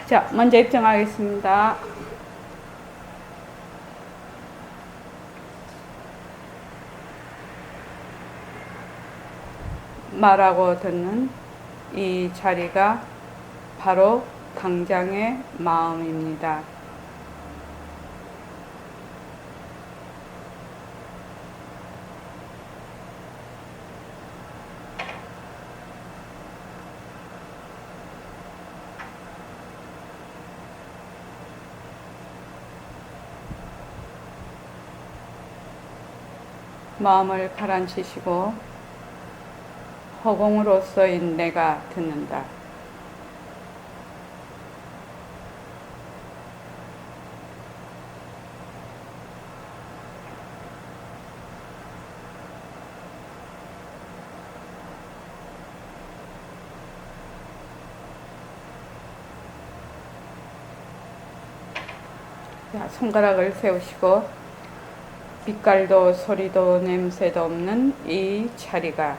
자, 먼저 입장하겠습니다. 말하고 듣는 이 자리가 바로 당장의 마음입니다. 마음을 가라앉히시고 허공으로서인 내가 듣는다. 자, 손가락을 세우시고 빛깔도 소리도 냄새도 없는 이 자리가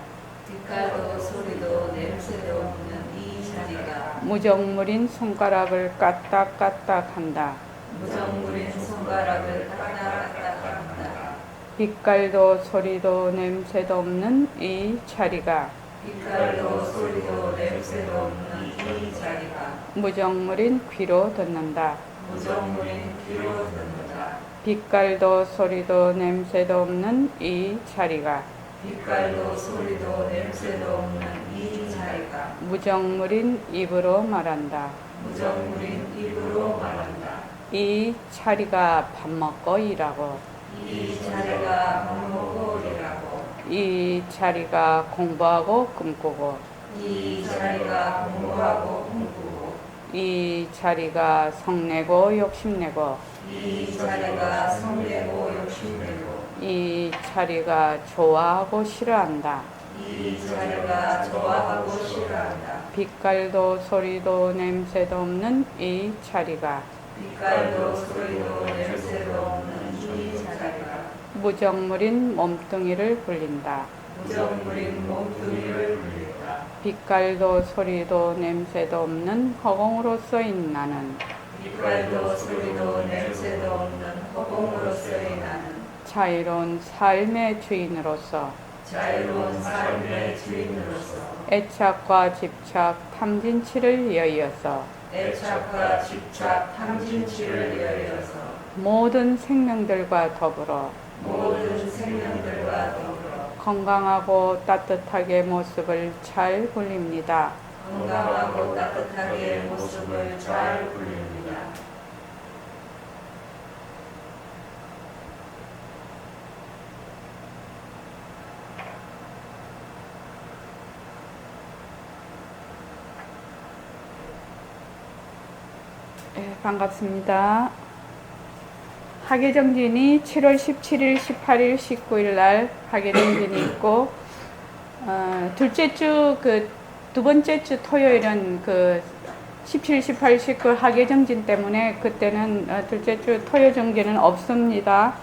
빛깔도 소리도 냄새도 없는 이 자리가 무정물인 손가락을 까딱까딱 한다. 무정물인 손가락을 까딱까딱한다. 빛깔도 소리도 냄새도 없는 이 자리가 빛깔도 소리도 냄새도 없는 이 자리가 무정물인 귀로 듣는다. 무정물인 귀로 듣는다. 빛깔도 소리도 냄새도 없는 이 자리가 빛깔도 소리도 냄새도 없는 이 자리가 무정물인 입으로 말한다. 무정물인 입으로 말한다. 이 자리가 밥 먹고 일하고 이 자리가 밥 먹고 일하고 이 자리가 공부하고 꿈꾸고 이 자리가 공부하고 꿈꾸고 이 자리가 성내고 욕심내고 이 자리가 성내고 욕심내고 이 자리가 좋아하고 싫어한다. 이 자리가 좋아하고 싫어한다. 빛깔도 소리도 냄새도 없는 이 자리가 빛깔도 소리도 냄새도 없는 이 자리가 무정물인 몸뚱이를 굴린다. 무정물인 몸뚱이를 굴린다. 빛깔도 소리도 냄새도 없는 허공으로서인 나는 빛깔도 소리도 냄새도 없는 허공으로서의 나는 자유로운 삶의 주인으로서 자유로운 삶의 주인으로서 애착과 집착, 탐진치를 여의어서 애착과 집착, 탐진치를 여여서 모든 생명들과 더불어 모든 생명들과 더불어 건강하고 따뜻하게 모습을 잘 굴립니다. 건강하고 따뜻하게 모습을 잘 굴립니다. 반갑습니다. 학예정진이 7월 17일, 18일, 19일 날 학예정진이 있고 둘째 주 두 번째 주 토요일은 17, 18, 19 학예정진 때문에 그때는 둘째 주 토요 정기는 없습니다.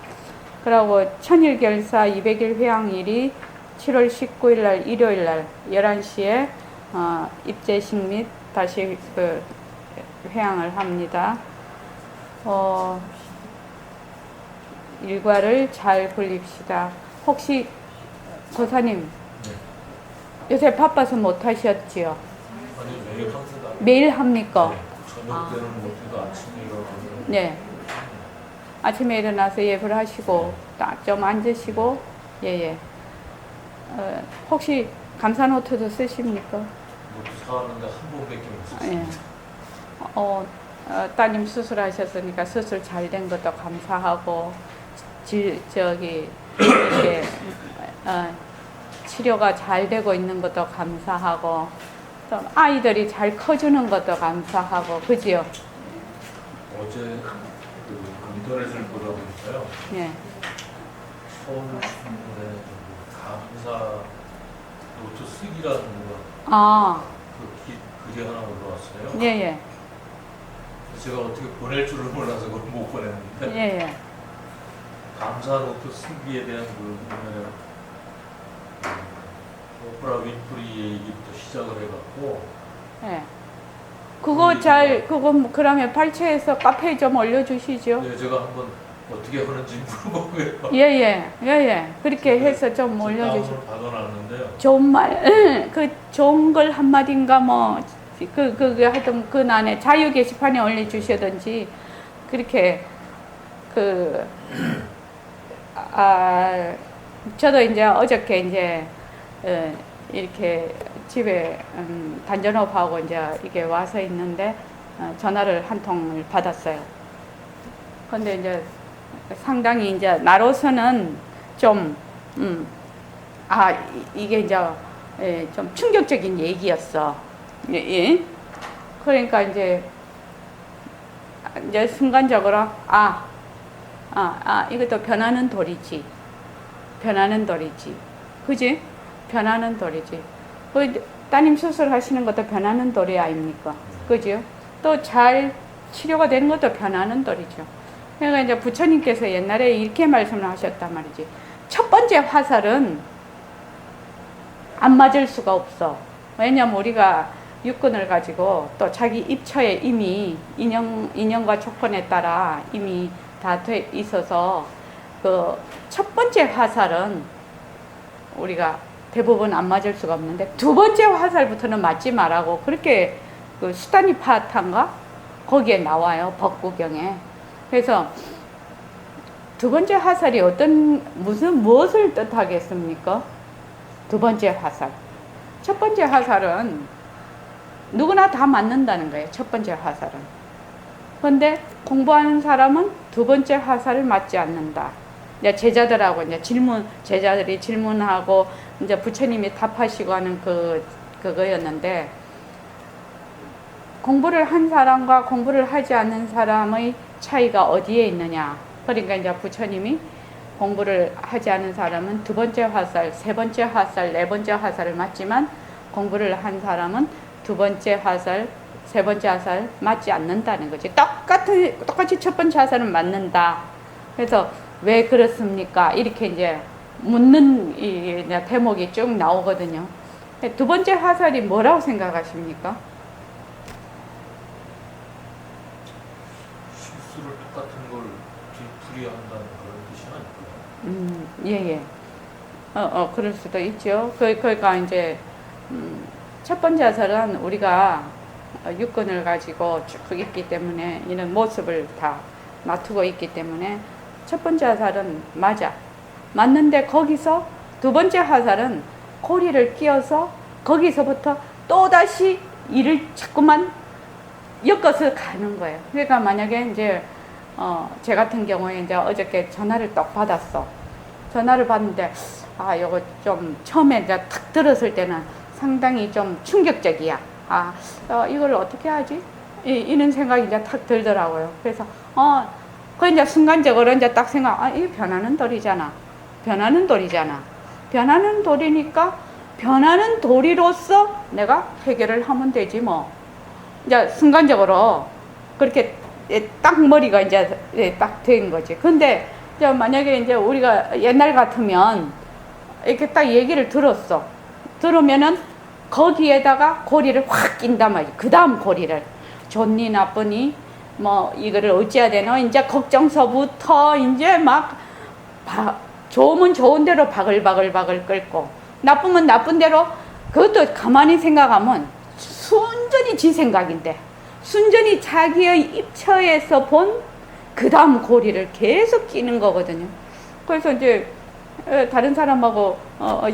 그리고 천일결사 200일 회향일이 7월 19일 날 일요일 날 11시에 입제식 및 다시 회향을 합니다. 일과를 잘 굴립시다. 혹시 도사님 요새 바빠서 못 하셨지요? 아니 매일 항상 매일 합니까? 네, 저녁 때는 못해도 아침에 일어나서 네. 아침에 일어나서 예불 하시고 딱 좀 앉으시고 예예. 혹시 감사노트도 쓰십니까? 노트 사왔는데 한 번밖에 못 썼어요. 예. 따님 수술하셨으니까 수술 잘 된 것도 감사하고 이렇게 치료가 잘 되고 있는 것도 감사하고 또 아이들이 잘 커주는 것도 감사하고 그지요? 어제 인터넷을 보다 보니까요. 예. 서울 신문에 감사 노트 쓰기라는 거 글이 하나 올라왔어요. 예예. 제가 어떻게 보낼 줄을 몰라서 그걸 못 보냈는데 예예. 감사 노트 쓰기에 대한 보면은 오프라 윈프리 얘기부터 시작을 해갖고 예. 그거 그러면 발췌해서 카페에 좀 올려주시죠. 네, 제가 한번 어떻게 하는지 물어보고요. 예. 그렇게 해서 좀 올려주시죠. 다운을 받아놨는데요. 좋은 말, 그 좋은 걸 한마디인가 뭐, 하여튼 그 안에 자유 게시판에 올려주시든지, 그렇게, 저도 이제 어저께 이제, 이렇게 집에, 단전업하고 이제 이게 와서 있는데, 전화를 한 통을 받았어요. 근데 이제 상당히 이제 나로서는 좀, 이게 이제 좀 충격적인 얘기였어. 예. 그러니까 이제 순간적으로 이것도 변하는 돌이지. 그지? 변하는 돌이지. 따님 수술하시는 것도 변하는 돌이 아닙니까? 그죠? 또 잘 치료가 되는 것도 변하는 돌이죠. 그러니까 이제 부처님께서 옛날에 이렇게 말씀을 하셨단 말이지. 첫 번째 화살은 안 맞을 수가 없어. 왜냐면 우리가 육근을 가지고 또 자기 입처에 이미 인연과 조건에 따라 이미 다 돼 있어서 그 첫 번째 화살은 우리가 대부분 안 맞을 수가 없는데 두 번째 화살부터는 맞지 말라고 그렇게 그 수단이 파탄가 거기에 나와요. 법구경에. 그래서 두 번째 화살이 무엇을 뜻하겠습니까? 두 번째 화살. 첫 번째 화살은 누구나 다 맞는다는 거예요. 첫 번째 화살은. 그런데 공부하는 사람은 두 번째 화살을 맞지 않는다. 이제 제자들하고 이제 제자들이 질문하고 이제 부처님이 답하시고 하는 그거였는데 공부를 한 사람과 공부를 하지 않는 사람의 차이가 어디에 있느냐. 그러니까 이제 부처님이 공부를 하지 않은 사람은 두 번째 화살, 세 번째 화살, 네 번째 화살을 맞지만 공부를 한 사람은 두 번째 화살, 세 번째 화살 맞지 않는다는 거지. 똑같이 첫 번째 화살은 맞는다. 그래서 왜 그렇습니까? 이렇게 이제 묻는 이 대목이 쭉 나오거든요. 두 번째 화살이 뭐라고 생각하십니까? 실수를 똑같은 걸 뒤풀이한다는 그런 뜻이 아닐까요? 예. 그럴 수도 있죠. 그러니까 이제 첫 번째 화살은 우리가 육근을 가지고 쭉 있기 때문에 이런 모습을 다 놔두고 있기 때문에 첫 번째 화살은 맞는데 거기서 두 번째 화살은 고리를 끼워서 거기서부터 또다시 일을 자꾸만 엮어서 가는 거예요. 그러니까 만약에 이제 제 같은 경우에 이제 어저께 전화를 떡 받았어. 전화를 받는데 요거 좀 처음에 이제 탁 들었을 때는 상당히 좀 충격적이야. 이걸 어떻게 하지? 이런 생각이 이제 탁 들더라고요. 그래서 그 이제 순간적으로 이제 딱 이게 변하는 돌이잖아. 변하는 돌이니까 변하는 돌이로서 내가 해결을 하면 되지 뭐. 이제 순간적으로 그렇게 딱 머리가 이제 딱 된 거지. 근데 이제 만약에 이제 우리가 옛날 같으면 이렇게 딱 얘기를 들었어. 들으면은 거기에다가 고리를 확 낀단 말이야. 그 다음 고리를. 좋니 나쁘니 뭐 이거를 어찌해야 되나 이제 걱정서부터 이제 막 좋으면 좋은 대로 바글바글 끓고 나쁘면 나쁜 대로 그것도 가만히 생각하면 순전히 지 생각인데 순전히 자기의 입처에서 본 그 다음 고리를 계속 끼는 거거든요. 그래서 이제 다른 사람하고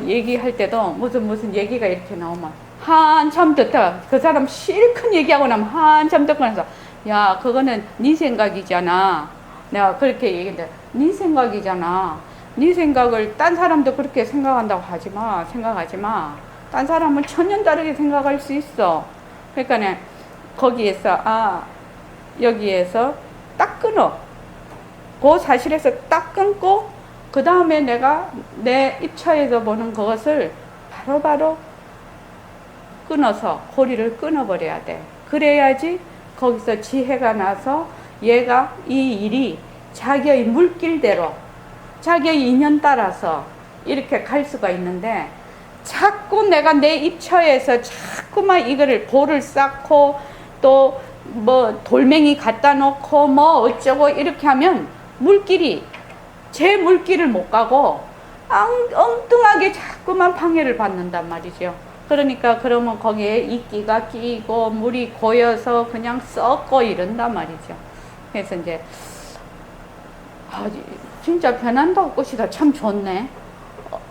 얘기할 때도 무슨 얘기가 이렇게 나오면 한참 듣다가 그 사람 실컷 얘기하고 나면 한참 듣고 나서 야 그거는 네 생각이잖아. 내가 그렇게 얘기했는데 네 생각이잖아. 네 생각을 딴 사람도 그렇게 생각한다고 생각하지 마. 딴 사람은 천년 다르게 생각할 수 있어. 그러니까 거기에서 여기에서 딱 끊어. 그 사실에서 딱 끊고 그 다음에 내가 내 입처에서 보는 그것을 바로바로 끊어서 고리를 끊어버려야 돼. 그래야지 거기서 지혜가 나서 얘가 이 일이 자기의 물길대로 자기의 인연 따라서 이렇게 갈 수가 있는데 자꾸 내가 내 입처에서 자꾸만 이거를 볼을 쌓고 또 뭐 돌멩이 갖다 놓고 뭐 어쩌고 이렇게 하면 제 물길을 못 가고 엉뚱하게 자꾸만 방해를 받는단 말이죠. 그러니까 그러면 거기에 이끼가 끼고 물이 고여서 그냥 썩고 이런단 말이죠. 그래서 이제 진짜 변한다고 꽃이다 참 좋네.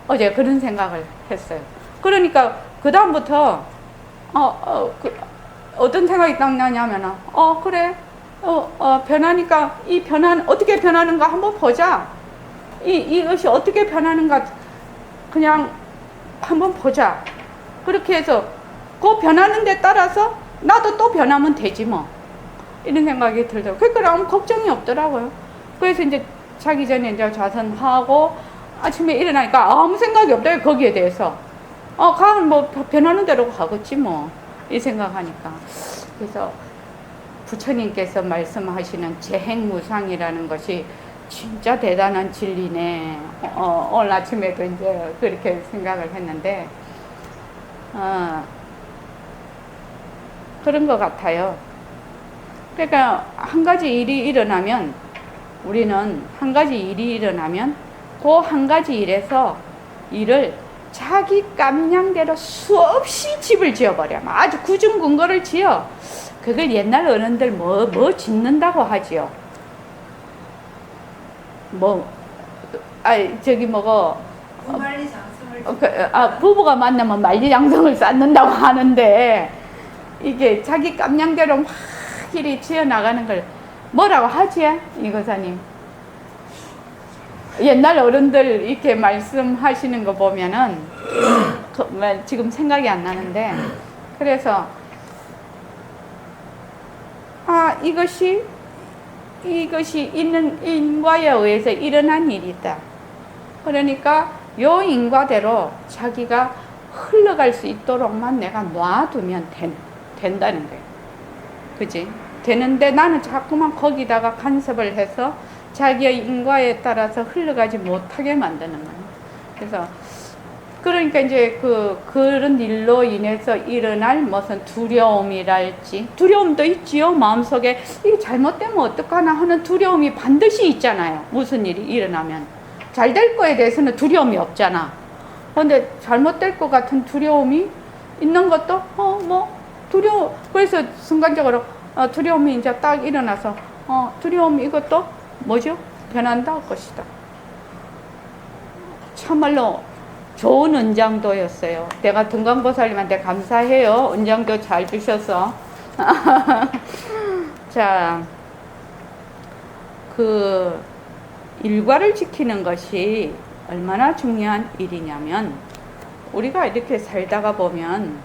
어제 그런 생각을 했어요. 그러니까 그 다음부터 어떤 생각이 딱 나냐면은 그래 변하니까 이 변한 어떻게 변하는가 한번 보자. 이것이 어떻게 변하는가 그냥 한번 보자. 그렇게 해서 그 변하는 데 따라서 나도 또 변하면 되지 뭐 이런 생각이 들더라고요. 그러니까 아무 걱정이 없더라고요. 그래서 이제 자기 전에 이제 좌선하고 아침에 일어나니까 아무 생각이 없더라고요. 거기에 대해서 가면 뭐 변하는 대로 가겠지 뭐 이 생각하니까. 그래서 부처님께서 말씀하시는 재행무상이라는 것이 진짜 대단한 진리네. 오늘 아침에도 이제 그렇게 생각을 했는데 그런 것 같아요. 그러니까 한 가지 일이 일어나면 우리는 한 가지 일이 일어나면 그 한 가지 일을 자기 깜냥대로 수없이 집을 지어버려. 아주 구중 근거를 지어. 그걸 옛날 어른들 뭐 짓는다고 하지요. 부부가 만나면 만리장성을 쌓는다고 하는데 이게 자기 깜냥대로 막 이리 지어 나가는 걸 뭐라고 하지? 이 거사님. 옛날 어른들 이렇게 말씀하시는 거 보면은 지금 생각이 안 나는데 그래서 이것이 있는 인과에 의해서 일어난 일이다. 그러니까 요 인과대로 자기가 흘러갈 수 있도록만 내가 놔두면 된다는 거예요. 그지? 되는데 나는 자꾸만 거기다가 간섭을 해서 자기의 인과에 따라서 흘러가지 못하게 만드는 거예요. 그래서 그러니까 이제 그런 일로 인해서 일어날 무슨 두려움이랄지 두려움도 있지요. 마음속에 이게 잘못되면 어떡하나 하는 두려움이 반드시 있잖아요. 무슨 일이 일어나면 잘 될 거에 대해서는 두려움이 없잖아. 근데 잘못될 것 같은 두려움이 있는 것도 두려워. 그래서 순간적으로 두려움이 이제 딱 일어나서 두려움 이것도 뭐죠? 변한다 것이다. 참말로 좋은 은장도였어요. 내가 등광보살님한테 감사해요. 은장도 잘 주셔서. 자, 일과를 지키는 것이 얼마나 중요한 일이냐면 우리가 이렇게 살다가 보면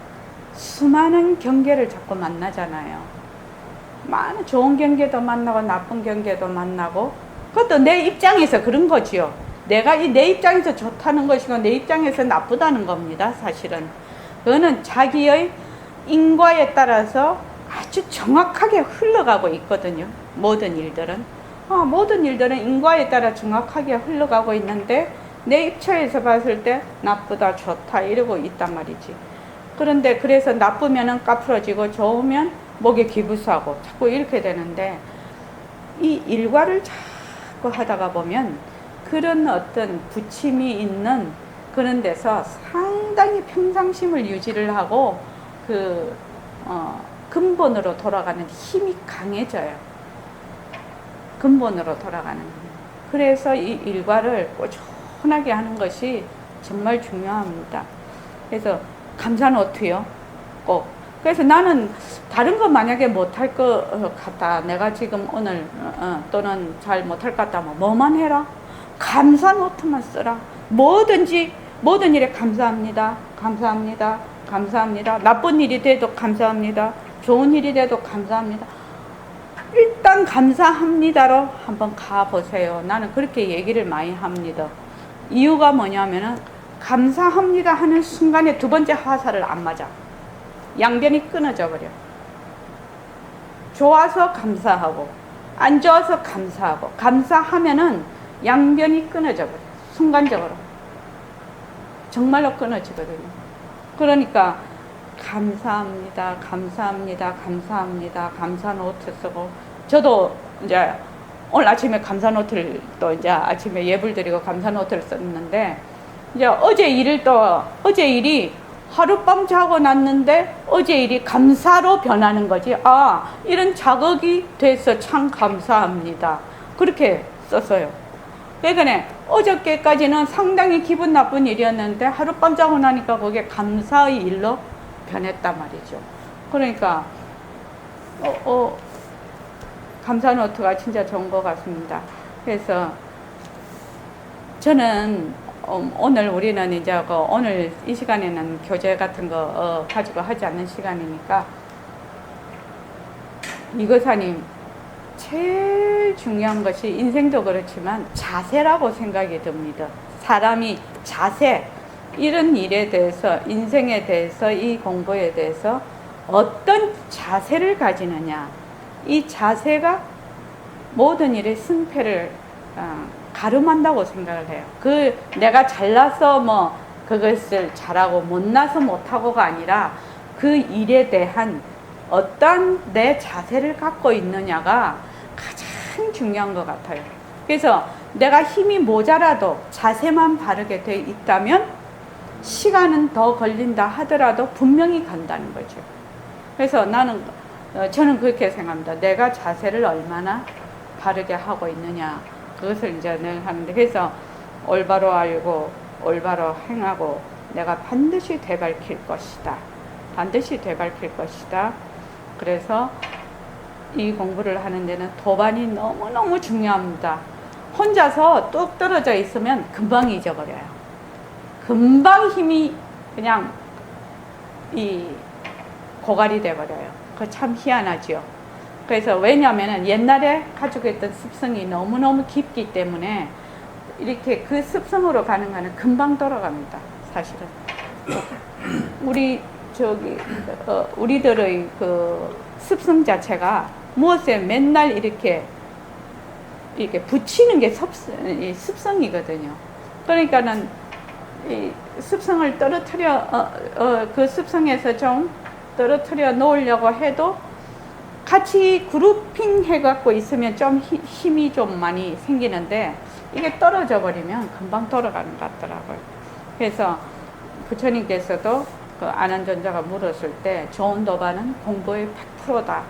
수많은 경계를 자꾸 만나잖아요. 많은 좋은 경계도 만나고 나쁜 경계도 만나고 그것도 내 입장에서 그런 거지요. 내가 내 입장에서 좋다는 것이고 내 입장에서 나쁘다는 겁니다. 사실은 그거는 자기의 인과에 따라서 아주 정확하게 흘러가고 있거든요. 모든 일들은 인과에 따라 정확하게 흘러가고 있는데 내 입장에서 봤을 때 나쁘다 좋다 이러고 있단 말이지. 그런데 그래서 나쁘면은 까풀어지고 좋으면 목에 기부수하고 자꾸 이렇게 되는데 이 일과를 자꾸 하다가 보면 그런 어떤 부침이 있는 그런 데서 상당히 평상심을 유지를 하고 근본으로 돌아가는 힘이 강해져요. 근본으로 돌아가는. 그래서 이 일과를 꾸준하게 하는 것이 정말 중요합니다. 그래서 감사는 어떻게요? 꼭. 그래서 나는 다른 거 만약에 못할 것 같다. 내가 지금 오늘 또는 잘 못할 것 같다. 뭐만 해라. 감사 노트만 써라. 뭐든지 모든 일에 감사합니다. 감사합니다. 감사합니다. 나쁜 일이 돼도 감사합니다. 좋은 일이 돼도 감사합니다. 일단 감사합니다로 한번 가보세요. 나는 그렇게 얘기를 많이 합니다. 이유가 뭐냐면은 감사합니다 하는 순간에 두 번째 화살을 안 맞아. 양변이 끊어져 버려. 좋아서 감사하고 안 좋아서 감사하고 감사하면은 양변이 끊어져 버려. 순간적으로 정말로 끊어지거든요. 그러니까 감사합니다, 감사합니다, 감사합니다, 감사 노트 쓰고, 저도 이제 오늘 아침에 감사 노트를 또 이제 아침에 예불 드리고 감사 노트를 썼는데, 이제 어제 일이 하룻밤 자고 났는데 어제 일이 감사로 변하는 거지. 아, 이런 자극이 돼서 참 감사합니다. 그렇게 썼어요. 그러니까 어저께까지는 상당히 기분 나쁜 일이었는데 하룻밤 자고 나니까 그게 감사의 일로 변했단 말이죠. 그러니까 감사 노트가 진짜 좋은 것 같습니다. 그래서 저는 오늘 우리는 이제 오늘 이 시간에는 교재 같은 거 가지고 하지 않는 시간이니까, 이거사님 제일 중요한 것이 인생도 그렇지만 자세라고 생각이 듭니다. 사람이 자세, 이런 일에 대해서, 인생에 대해서, 이 공부에 대해서 어떤 자세를 가지느냐, 이 자세가 모든 일의 승패를 가름한다고 생각을 해요. 내가 잘나서 뭐 그것을 잘하고 못나서 못하고가 아니라 그 일에 대한 어떤 내 자세를 갖고 있느냐가 가장 중요한 것 같아요. 그래서 내가 힘이 모자라도 자세만 바르게 돼 있다면 시간은 더 걸린다 하더라도 분명히 간다는 거죠. 그래서 저는 그렇게 생각합니다. 내가 자세를 얼마나 바르게 하고 있느냐, 그것을 이제 늘 하는데, 그래서 올바로 알고 올바로 행하고 내가 반드시 되밟힐 것이다. 반드시 되밟힐 것이다. 그래서 이 공부를 하는 데는 도반이 너무너무 중요합니다. 혼자서 뚝 떨어져 있으면 금방 잊어버려요. 금방 힘이 그냥 고갈이 돼버려요. 그거 참 희한하죠. 그래서 왜냐하면 옛날에 가지고 있던 습성이 너무너무 깊기 때문에 이렇게 그 습성으로 가는 거는 금방 돌아갑니다. 사실은. 우리들의 그 습성 자체가 무엇에 맨날 이렇게 붙이는 게 습성이거든요. 그러니까는 이 습성을 그 습성에서 좀 떨어뜨려 놓으려고 해도 같이 그룹핑 해갖고 있으면 좀 힘이 좀 많이 생기는데, 이게 떨어져 버리면 금방 돌아가는 것 같더라고요. 그래서 부처님께서도 그 아난존자가 물었을 때 좋은 도반은 공부의 100%다.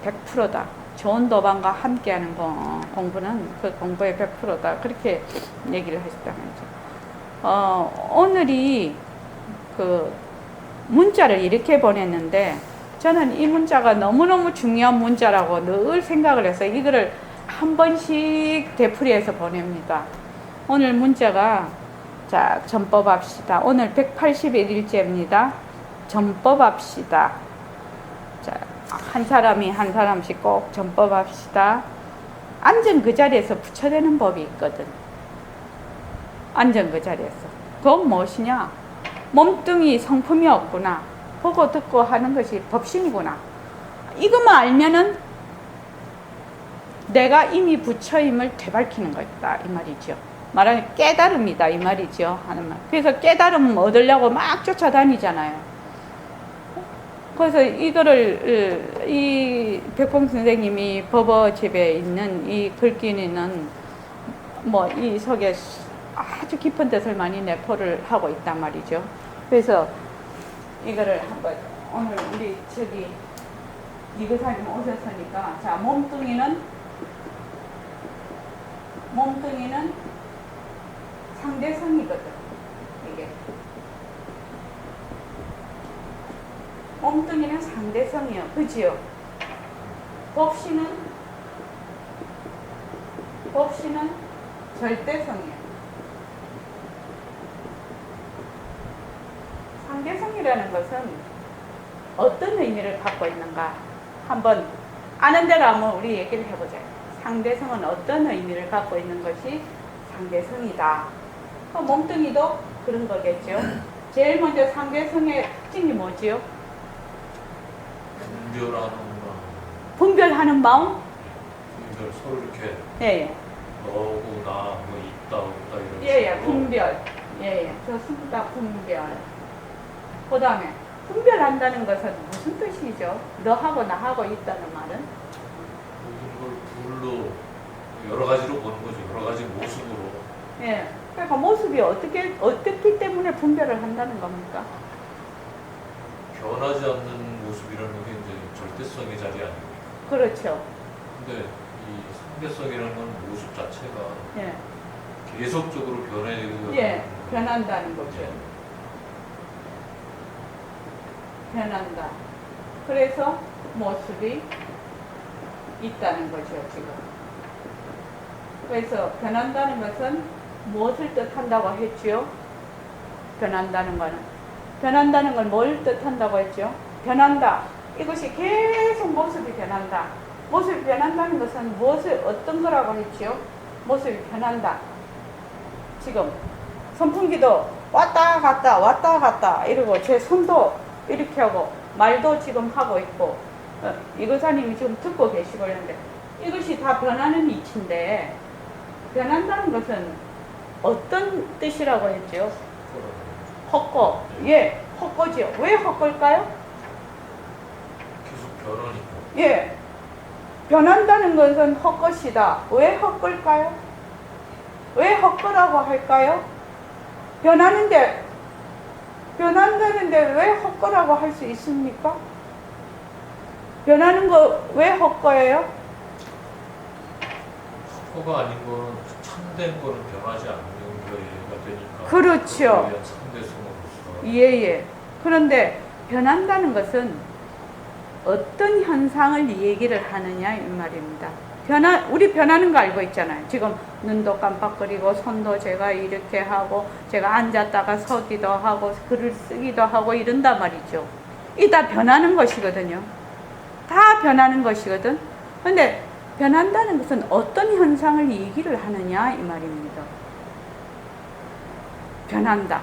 100%다. 좋은 도반과 함께하는 공부는 그 공부의 100%다. 그렇게 얘기를 하셨다면서. 오늘이 그 문자를 이렇게 보냈는데, 저는 이 문자가 너무너무 중요한 문자라고 늘 생각을 해서 이거를 한 번씩 되풀이해서 보냅니다. 오늘 문자가, 자, 전법합시다. 오늘 181일째입니다. 전법합시다. 자, 한 사람이 한 사람씩 꼭 전법합시다. 앉은 그 자리에서 부처되는 법이 있거든. 앉은 그 자리에서. 그건 무엇이냐? 몸뚱이 성품이 없구나. 보고 듣고 하는 것이 법신이구나. 이것만 알면은 내가 이미 부처임을 되밝히는 거다, 이 말이죠. 말하는 깨달음이다, 이 말이죠. 하는 말. 그래서 깨달음 얻으려고 막 쫓아다니잖아요. 그래서 이거를 이 백봉 선생님이 법어집에 있는 이 글귀는 뭐 이 속에 아주 깊은 뜻을 많이 내포를 하고 있단 말이죠. 그래서 이거를 한번 오늘 우리 이거사님 오셨으니까, 자, 몸뚱이는 상대성이거든. 이게 몸뚱이는 상대성이요, 그지요? 법신은 절대성이요. 상대성이라는 것은 어떤 의미를 갖고 있는가, 한번 아는 대로 한번 우리 얘기를 해보자. 상대성은 어떤 의미를 갖고 있는 것이 상대성이다. 몸뚱이도 그런 거겠죠. 제일 먼저 상대성의 특징이 뭐지요? 분별하는 마음? 분별, 서로 이렇게 예. 너고 나, 뭐 있다 없다 이런 예, 식으로. 분별. 예, 좋습니다. 분별. 그 다음에 분별한다는 것은 무슨 뜻이죠? 너하고 나하고 있다는 말은? 모든 걸 둘로 여러 가지로 보는 거죠. 여러 가지 모습으로. 예. 그러니까 모습이 어떻기 때문에 분별을 한다는 겁니까? 변하지 않는 모습이라는 게 이제 절대성의 자리 아닙니까? 그렇죠. 근데 이 상대성이라는 건 모습 자체가 예. 계속적으로 변해가는 예. 변한다는 거죠. 변한다. 그래서 모습이 있다는 거죠, 지금. 그래서 변한다는 것은 무엇을 뜻한다고 했죠? 변한다는 거는. 변한다는 건 뭘 뜻한다고 했죠? 변한다. 이것이 계속 모습이 변한다. 모습이 변한다는 것은 무엇을, 어떤 거라고 했죠? 모습이 변한다. 지금 선풍기도 왔다 갔다 이러고 제 손도 이렇게 하고 말도 지금 하고 있고 이거사님이 지금 듣고 계시고 있는데 이것이 다 변하는 이치인데 변한다는 것은 어떤 뜻이라고 했죠? 헛거. 예, 헛거지요. 왜 헛걸까요? 계속 변하니까. 예, 변한다는 것은 헛것이다. 왜 헛걸까요? 왜 헛거라고 할까요? 변하는데 왜 헛거라고 할 수 있습니까? 변하는 거 왜 헛거예요? 헛거가 아닌 거는 참된 거는 변하지 않는 거가 되니까. 그렇죠. 상대성으로서. 예. 그런데 변한다는 것은 어떤 현상을 얘기를 하느냐 이 말입니다. 우리 변하는 거 알고 있잖아요. 지금 눈도 깜빡거리고 손도 제가 이렇게 하고 제가 앉았다가 서기도 하고 글을 쓰기도 하고 이런단 말이죠. 이 다 변하는 것이거든요. 다 변하는 것이거든. 근데 변한다는 것은 어떤 현상을 얘기를 하느냐 이 말입니다. 변한다.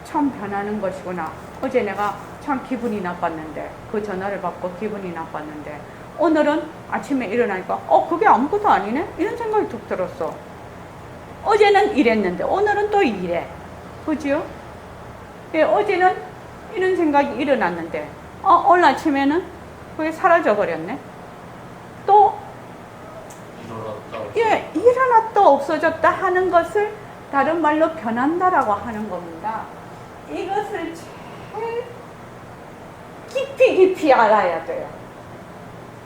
참 변하는 것이구나. 어제 내가 참 기분이 나빴는데 그 전화를 받고 기분이 나빴는데 오늘은 아침에 일어나니까 그게 아무것도 아니네? 이런 생각이 툭 들었어. 어제는 이랬는데 오늘은 또 이래. 그죠? 예, 어제는 이런 생각이 일어났는데 오늘 아침에는 그게 사라져 버렸네. 또 일어났다 없어졌다 하는 것을 다른 말로 변한다라고 하는 겁니다. 이것을 제일 깊이 알아야 돼요.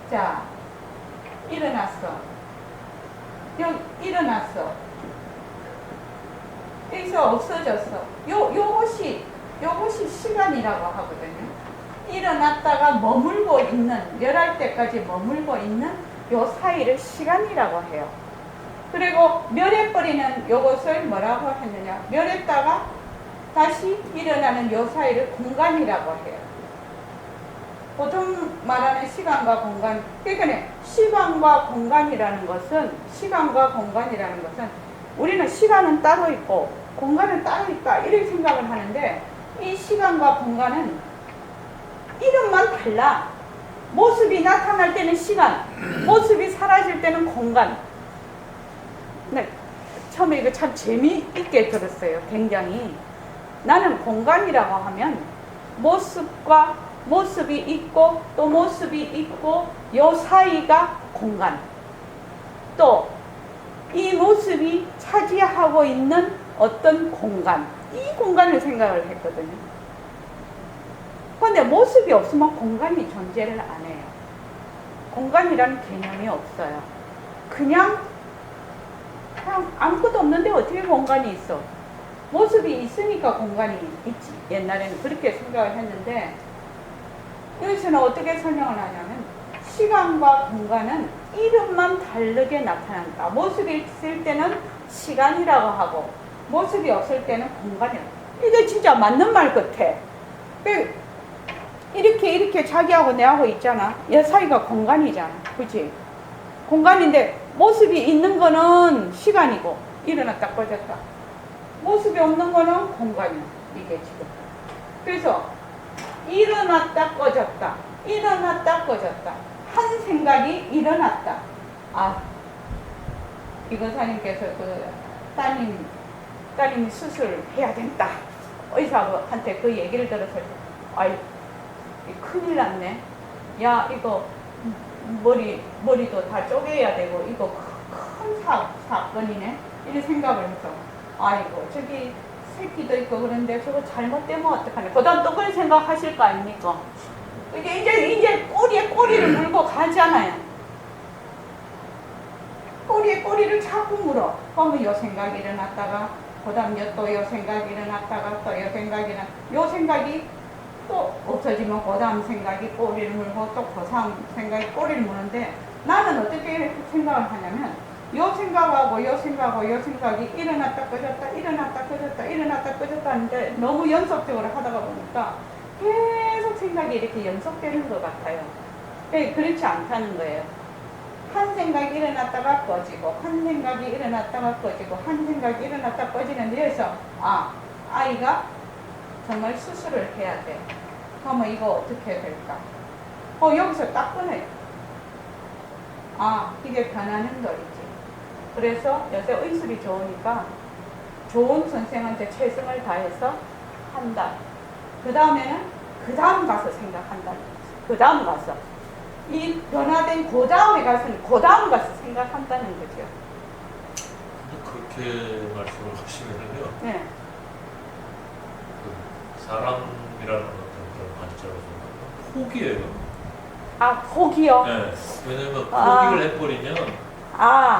자, 일어났어. 일어났어. 여기서 없어졌어. 요것이 시간이라고 하거든요. 일어났다가 머물고 있는, 멸할 때까지 머물고 있는 요 사이를 시간이라고 해요. 그리고 멸해버리는 요것을 뭐라고 했느냐. 멸했다가 다시 일어나는 요 사이를 공간이라고 해요. 보통 말하는 시간과 공간, 그러니까 시간과 공간이라는 것은 우리는 시간은 따로 있고 공간은 따로 있다 이렇게 생각을 하는데 이 시간과 공간은 이름만 달라. 모습이 나타날 때는 시간, 모습이 사라질 때는 공간. 네, 처음에 이거 참 재미있게 들었어요. 굉장히. 나는 공간이라고 하면 모습이 있고 또 모습이 있고 요 사이가 공간. 또 이 모습이 차지하고 있는 어떤 공간. 이 공간을 생각을 했거든요. 그런데 모습이 없으면 공간이 존재를 안 해요. 공간이라는 개념이 없어요. 그냥 아무것도 없는데 어떻게 공간이 있어? 모습이 있으니까 공간이 있지. 옛날에는 그렇게 생각을 했는데 여기서는 어떻게 설명을 하냐면 시간과 공간은 이름만 다르게 나타난다. 모습이 있을 때는 시간이라고 하고 모습이 없을 때는 공간이라고. 이게 진짜 맞는 말 같아. 이렇게 자기하고 내하고 있잖아. 이 사이가 공간이잖아. 그치? 공간인데 모습이 있는 거는 시간이고 일어났다 꺼졌다. 모습이 없는 거는 공간이야. 이게 지금. 그래서 일어났다 꺼졌다. 일어났다 꺼졌다. 한 생각이 일어났다. 이건사님께서 따님 수술해야 된다. 의사한테 그 얘기를 들었을 때, 아이, 큰일 났네. 야, 이거 머리도 다 쪼개야 되고, 이거 큰 사건이네. 이런 생각을 해서, 아이고, 저기 새끼도 있고 그런데 저거 잘못되면 어떡하냐. 그 다음 또 그런 생각 하실 거 아닙니까? 이제 꼬리에 꼬리를 물고 가잖아요. 꼬리에 꼬리를 자꾸 물어. 그러면 요 생각이 일어났다가, 그 다음 또 요 생각이 일어났다가, 또 요 생각이 요 생각이 또 없어지면 그 다음 생각이 꼬리를 물고 또 그 다음 생각이 꼬리를 무는데, 나는 어떻게 생각을 하냐면, 요 생각하고 요 생각하고 요 생각이 일어났다 꺼졌다 일어났다 꺼졌다 일어났다 꺼졌다 하는데, 너무 연속적으로 하다가 보니까 계속 생각이 이렇게 연속되는 것 같아요. 그렇지 않다는 거예요. 한 생각이 일어났다가 꺼지고, 한 생각이 일어났다가 꺼지고, 한 생각이 일어났다가 꺼지는 데에서, 아이가 정말 수술을 해야 돼. 그러면 이거 어떻게 해야 될까? 여기서 딱 꺼내요. 이게 변하는 거리지. 그래서 요새 의술이 좋으니까 좋은 선생한테 최선을 다해서 한다. 그 다음에는 그 다음 가서 생각한다는 거지. 그 다음 가서. 이 변화된 그 다음에 가서는 그 다음 가서 생각한다는 거죠. 그렇게 말씀을 하시면요. 네. 그 사람이라는 어떤 그런 관점에서 포기예요. 포기요? 네. 왜냐면 포기를 해버리면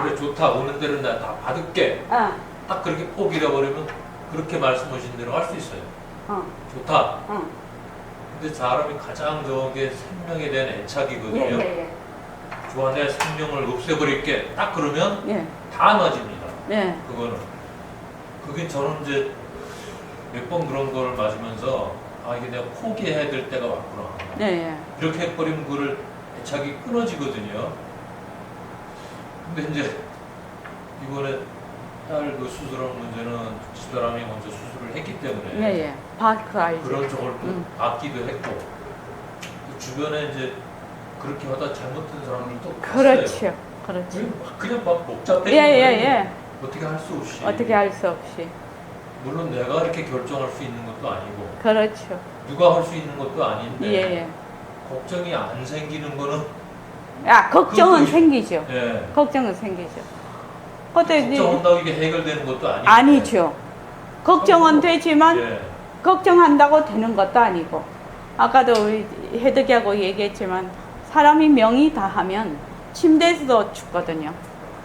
그래 좋다 오는 대로 나 다 받을게. 딱 그렇게 포기를 해버리면 그렇게 말씀하신 대로 할 수 있어요. 좋다. 근데 사람이 가장 저게 생명에 대한 애착이거든요. 좋아, 내 생명을 없애버릴게. 딱 그러면 다 맞습니다. 그거는. 그게 저는 이제 몇 번 그런 걸 맞으면서 이게 내가 포기해야 될 때가 왔구나. 이렇게 해버리면 그걸 애착이 끊어지거든요. 근데 이제 이번에 딸 그 수술한 문제는 집사람이 먼저 수술을 했기 때문에 그 알죠. 그런 쪽을 또 받기도 했고 또 주변에 이제 그렇게 하다 잘못된 사람들도 그렇죠. 봤어요. 그냥 막 목자 때리고 어떻게 할 수 없이. 어떻게 할 수 없이. 물론 내가 이렇게 결정할 수 있는 것도 아니고 그렇죠. 누가 할 수 있는 것도 아닌데 걱정이 안 생기는 거는 걱정은 생기죠. 예. 걱정은 생기죠. 걱정한다고 이게 해결되는 것도 아니고. 아니죠. 걱정은 되지만 걱정한다고 되는 것도 아니고. 아까도 우리 해득이하고 얘기했지만 사람이 명이 다하면 침대에서도 죽거든요.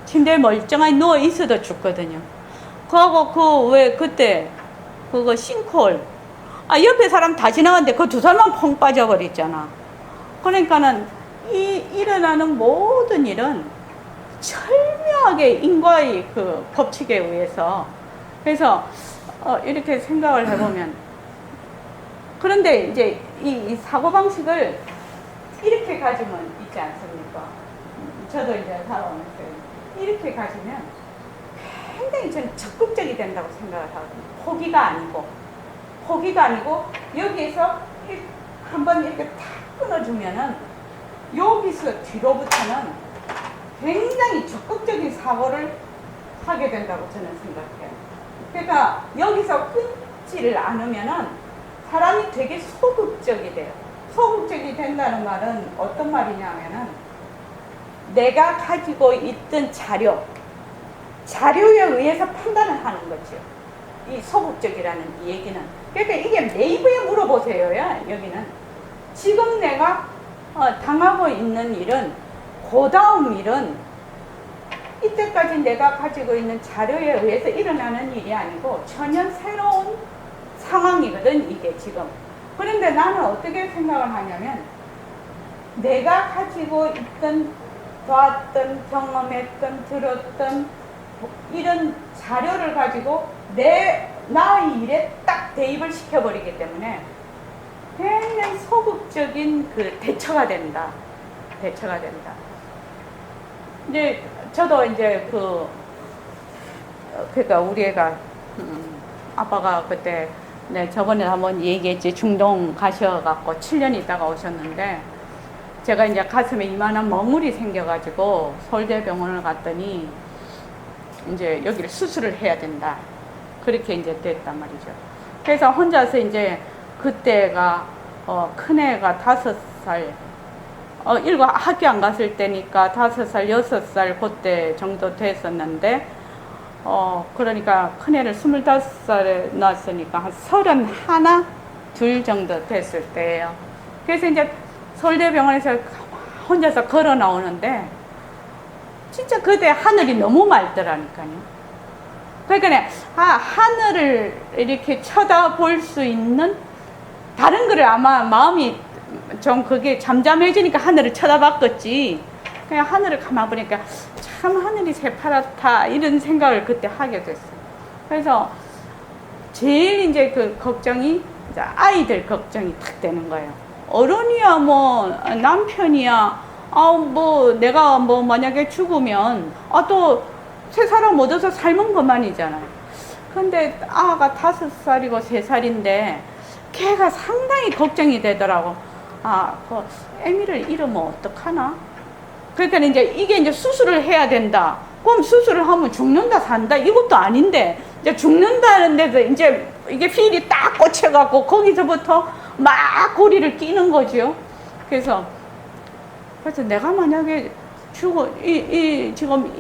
침대에 멀쩡하게 누워 있어도 죽거든요. 그하고 왜 그때 그거 싱크홀 옆에 사람 다 지나갔는데 그 두 사람만 펑 빠져버렸잖아. 그러니까는 일어나는 모든 일은 철저하게 인과의 그 법칙에 의해서. 그래서 이렇게 생각을 해보면, 그런데 이제 이 사고방식을 이렇게 가지면 있지 않습니까? 저도 이제 살아오면서 이렇게 가지면 굉장히 저는 적극적이 된다고 생각을 하거든요. 포기가 아니고 여기에서 한번 이렇게 탁 끊어주면은 여기서 뒤로부터는 굉장히 적극적인 사고를 하게 된다고 저는 생각해요. 그러니까 여기서 끊지를 않으면은 사람이 되게 소극적이 돼요. 소극적이 된다는 말은 어떤 말이냐면은 내가 가지고 있던 자료에 의해서 판단을 하는 거죠. 이 소극적이라는 이 얘기는. 그러니까 이게 네이버에 물어보세요. 여기는. 지금 내가 당하고 있는 일은, 그 다음 일은 이때까지 내가 가지고 있는 자료에 의해서 일어나는 일이 아니고 전혀 새로운 상황이거든, 이게 지금. 그런데 나는 어떻게 생각을 하냐면, 내가 가지고 있던, 봤던, 경험했던, 들었던 이런 자료를 가지고 나의 일에 딱 대입을 시켜버리기 때문에 굉장히 소극적인 그 대처가 된다. 이제 저도 이제 그러니까 우리 애가 아빠가 그때 저번에 한번 얘기했지, 중동 가셔갖고 7년 있다가 오셨는데, 제가 이제 가슴에 이만한 멍울이 생겨가지고 서울대병원을 갔더니 이제 여기를 수술을 해야 된다. 그렇게 이제 됐단 말이죠. 그래서 혼자서 이제 그때가 큰애가 5살, 학교 안 갔을 때니까 5살, 6살 그때 정도 됐었는데, 그러니까 큰애를 25살에 낳았으니까 한 31, 2 정도 됐을 때예요. 그래서 이제 서울대병원에서 혼자서 걸어 나오는데, 진짜 그때 하늘이 너무 맑더라니까요. 그러니까 하늘을 이렇게 쳐다볼 수 있는, 다른 거를 아마 마음이 좀 그게 잠잠해지니까 하늘을 쳐다봤겠지. 그냥 하늘을 가만 보니까 참 하늘이 새파랗다 이런 생각을 그때 하게 됐어요. 그래서 제일 이제 그 걱정이 이제 아이들 걱정이 탁 되는 거예요. 어른이야 뭐 남편이야 뭐 내가 뭐 만약에 죽으면 또 새 사람 얻어서 살면 그만이잖아요. 근데 아가 5살이고 3살인데 걔가 상당히 걱정이 되더라고. 그 애미를 잃으면 어떡하나? 그러니까 이제 이게 이제 수술을 해야 된다. 그럼 수술을 하면 죽는다 산다 이것도 아닌데 이제 죽는다는 데서 이제 이게 필이 딱 꽂혀갖고 거기서부터 막 고리를 끼는 거죠. 그래서 내가 만약에 지금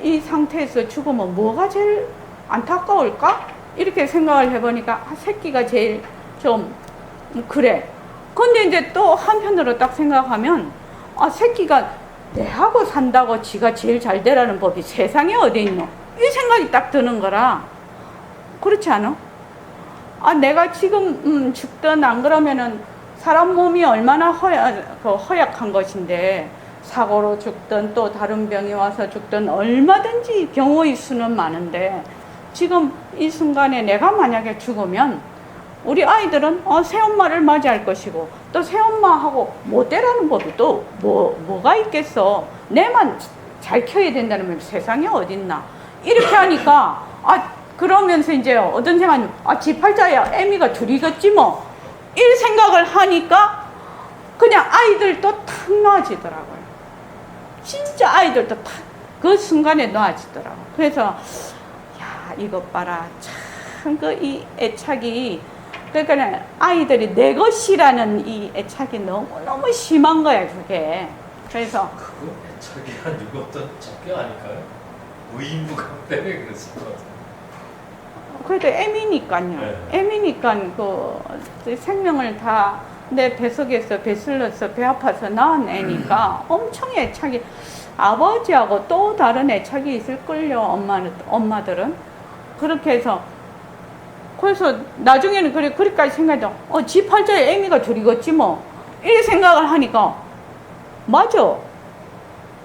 이 상태에서 죽으면 뭐가 제일 안타까울까? 이렇게 생각을 해보니까 새끼가 제일 좀 그래. 근데 이제 또 한편으로 딱 생각하면 새끼가 내하고 산다고 지가 제일 잘 되라는 법이 세상에 어디 있노? 이 생각이 딱 드는 거라. 그렇지 않아? 내가 지금 죽든 안 그러면은 사람 몸이 얼마나 허약한 것인데 사고로 죽든 또 다른 병이 와서 죽든 얼마든지 경우의 수는 많은데 지금 이 순간에 내가 만약에 죽으면 우리 아이들은 새엄마를 맞이할 것이고 또 새엄마하고 못 되라는 법이 또 뭐가 있겠어. 내만 잘 키워야 된다는 말 세상에 어딨나. 이렇게 하니까 그러면서 이제 어떤 생각이 지팔자야 애미가 둘이겠지 뭐 이 생각을 하니까 그냥 아이들도 탁 놓아지더라고요. 진짜 아이들도 탁 그 순간에 놓아지더라고요. 그래서 야 이것 봐라 참 이 애착이 그러니까 아이들이 내 것이라는 이 애착이 너무너무 심한 거야 그게. 그래서 그거 애착이 아니고 어떤 적격 아닐까요? 의인부감 때문에 그랬을 것 같아요. 그래도 애미니까요. 네. 애미니까 그 생명을 다 내 뱃속에서 배슬러서 배 아파서 낳은 애니까 엄청 애착이 아버지하고 또 다른 애착이 있을걸요. 엄마들은 그렇게 해서 그래서 나중에는 그렇게까지 생각해도 지 팔자에 애미가 둘이겠지 뭐 이렇게 생각을 하니까 맞아.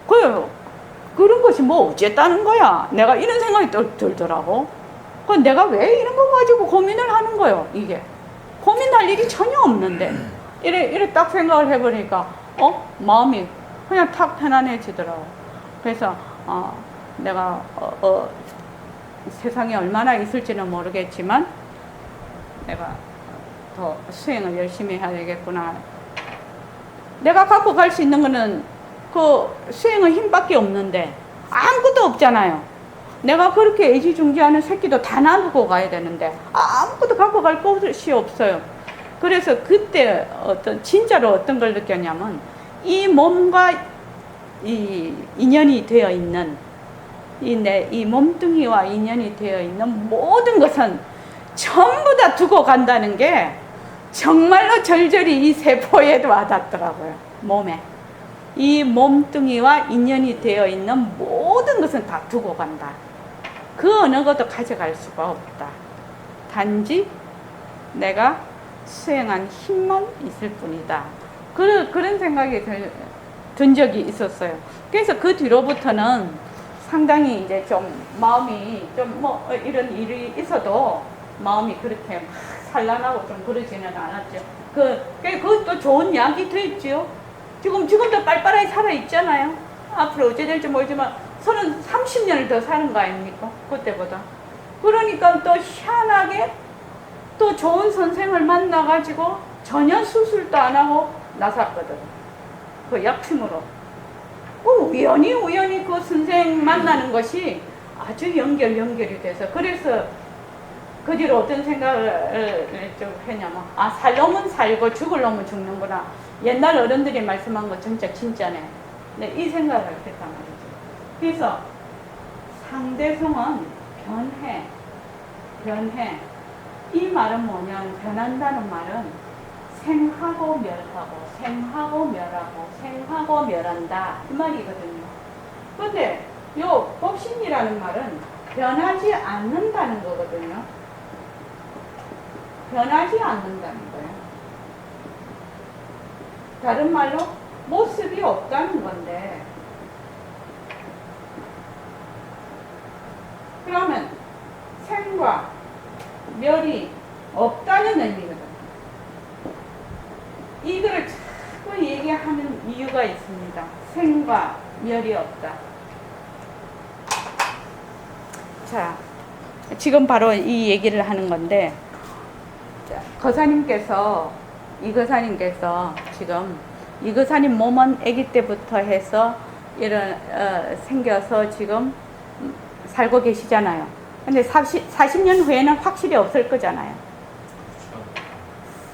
그런 것이 뭐 어쨌다는 거야. 내가 이런 생각이 들더라고. 내가 왜 이런 거 가지고 고민을 하는 거예요. 이게 고민할 일이 전혀 없는데 이래 딱 생각을 해보니까 마음이 그냥 탁 편안해지더라고. 그래서 내가 세상에 얼마나 있을지는 모르겠지만 내가 더 수행을 열심히 해야 되겠구나. 내가 갖고 갈 수 있는 거는 그 수행의 힘밖에 없는데 아무것도 없잖아요. 내가 그렇게 애지중지하는 새끼도 다 놔두고 가야 되는데 아무것도 갖고 갈 곳이 없어요. 그래서 그때 진짜로 어떤 걸 느꼈냐면 이 몸과 이 인연이 되어 있는 이 몸뚱이와 인연이 되어 있는 모든 것은 전부 다 두고 간다는 게 정말로 절절히 이 세포에도 와닿더라고요. 몸에. 이 몸뚱이와 인연이 되어 있는 모든 것은 다 두고 간다. 그 어느 것도 가져갈 수가 없다. 단지 내가 수행한 힘만 있을 뿐이다. 그런 생각이 든 적이 있었어요. 그래서 그 뒤로부터는 상당히 이제 좀 마음이 좀 이런 일이 있어도 마음이 그렇게 막 산란하고 좀 그러지는 않았죠. 그것도 좋은 약이 됐죠. 지금도 빨빨하게 살아있잖아요. 앞으로 어찌 될지 모르지만 30년을 더 사는 거 아닙니까? 그때보다. 그러니까 또 희한하게 또 좋은 선생을 만나가지고 전혀 수술도 안 하고 나섰거든. 그 약품으로. 우연히 그 선생 만나는 것이 아주 연결이 돼서 그래서 그 뒤로 어떤 생각을 좀 했냐면, 아, 살 놈은 살고 죽을 놈은 죽는구나. 옛날 어른들이 말씀한 거 진짜네. 네, 이 생각을 했단 말이죠. 그래서 상대성은 변해. 이 말은 뭐냐면, 변한다는 말은 생하고 멸한다. 이 말이거든요. 근데 요 법신이라는 말은 변하지 않는다는 거거든요. 변하지 않는다는 거예요. 다른 말로 모습이 없다는 건데, 그러면 생과 멸이 없다는 의미거든요. 이거를 자꾸 얘기하는 이유가 있습니다. 생과 멸이 없다. 자, 지금 바로 이 얘기를 하는 건데, 이 거사님께서 지금 이 거사님 몸은 아기 때부터 해서 생겨서 지금 살고 계시잖아요. 근데 40년 후에는 확실히 없을 거잖아요.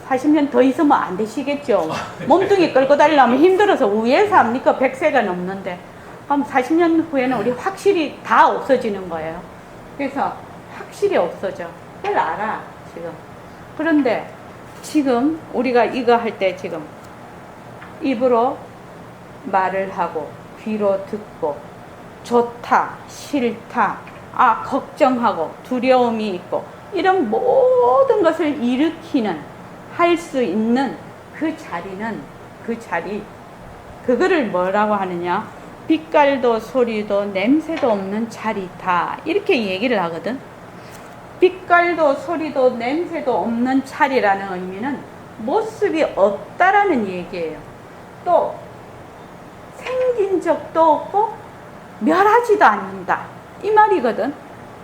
40년 더 있으면 안 되시겠죠. 몸뚱이 끌고 다니려면 힘들어서 위에서 합니까? 100세가 넘는데. 그럼 40년 후에는 우리 확실히 다 없어지는 거예요. 그래서 확실히 없어져. 그걸 알아, 지금. 그런데 지금 우리가 이거 할 때 지금 입으로 말을 하고 귀로 듣고 좋다, 싫다, 걱정하고 두려움이 있고 이런 모든 것을 일으키는 할 수 있는 그 자리 그거를 뭐라고 하느냐, 빛깔도 소리도 냄새도 없는 자리다, 이렇게 얘기를 하거든. 빛깔도 소리도 냄새도 없는 자리라는 의미는 모습이 없다라는 얘기예요. 또 생긴 적도 없고 멸하지도 않는다, 이 말이거든.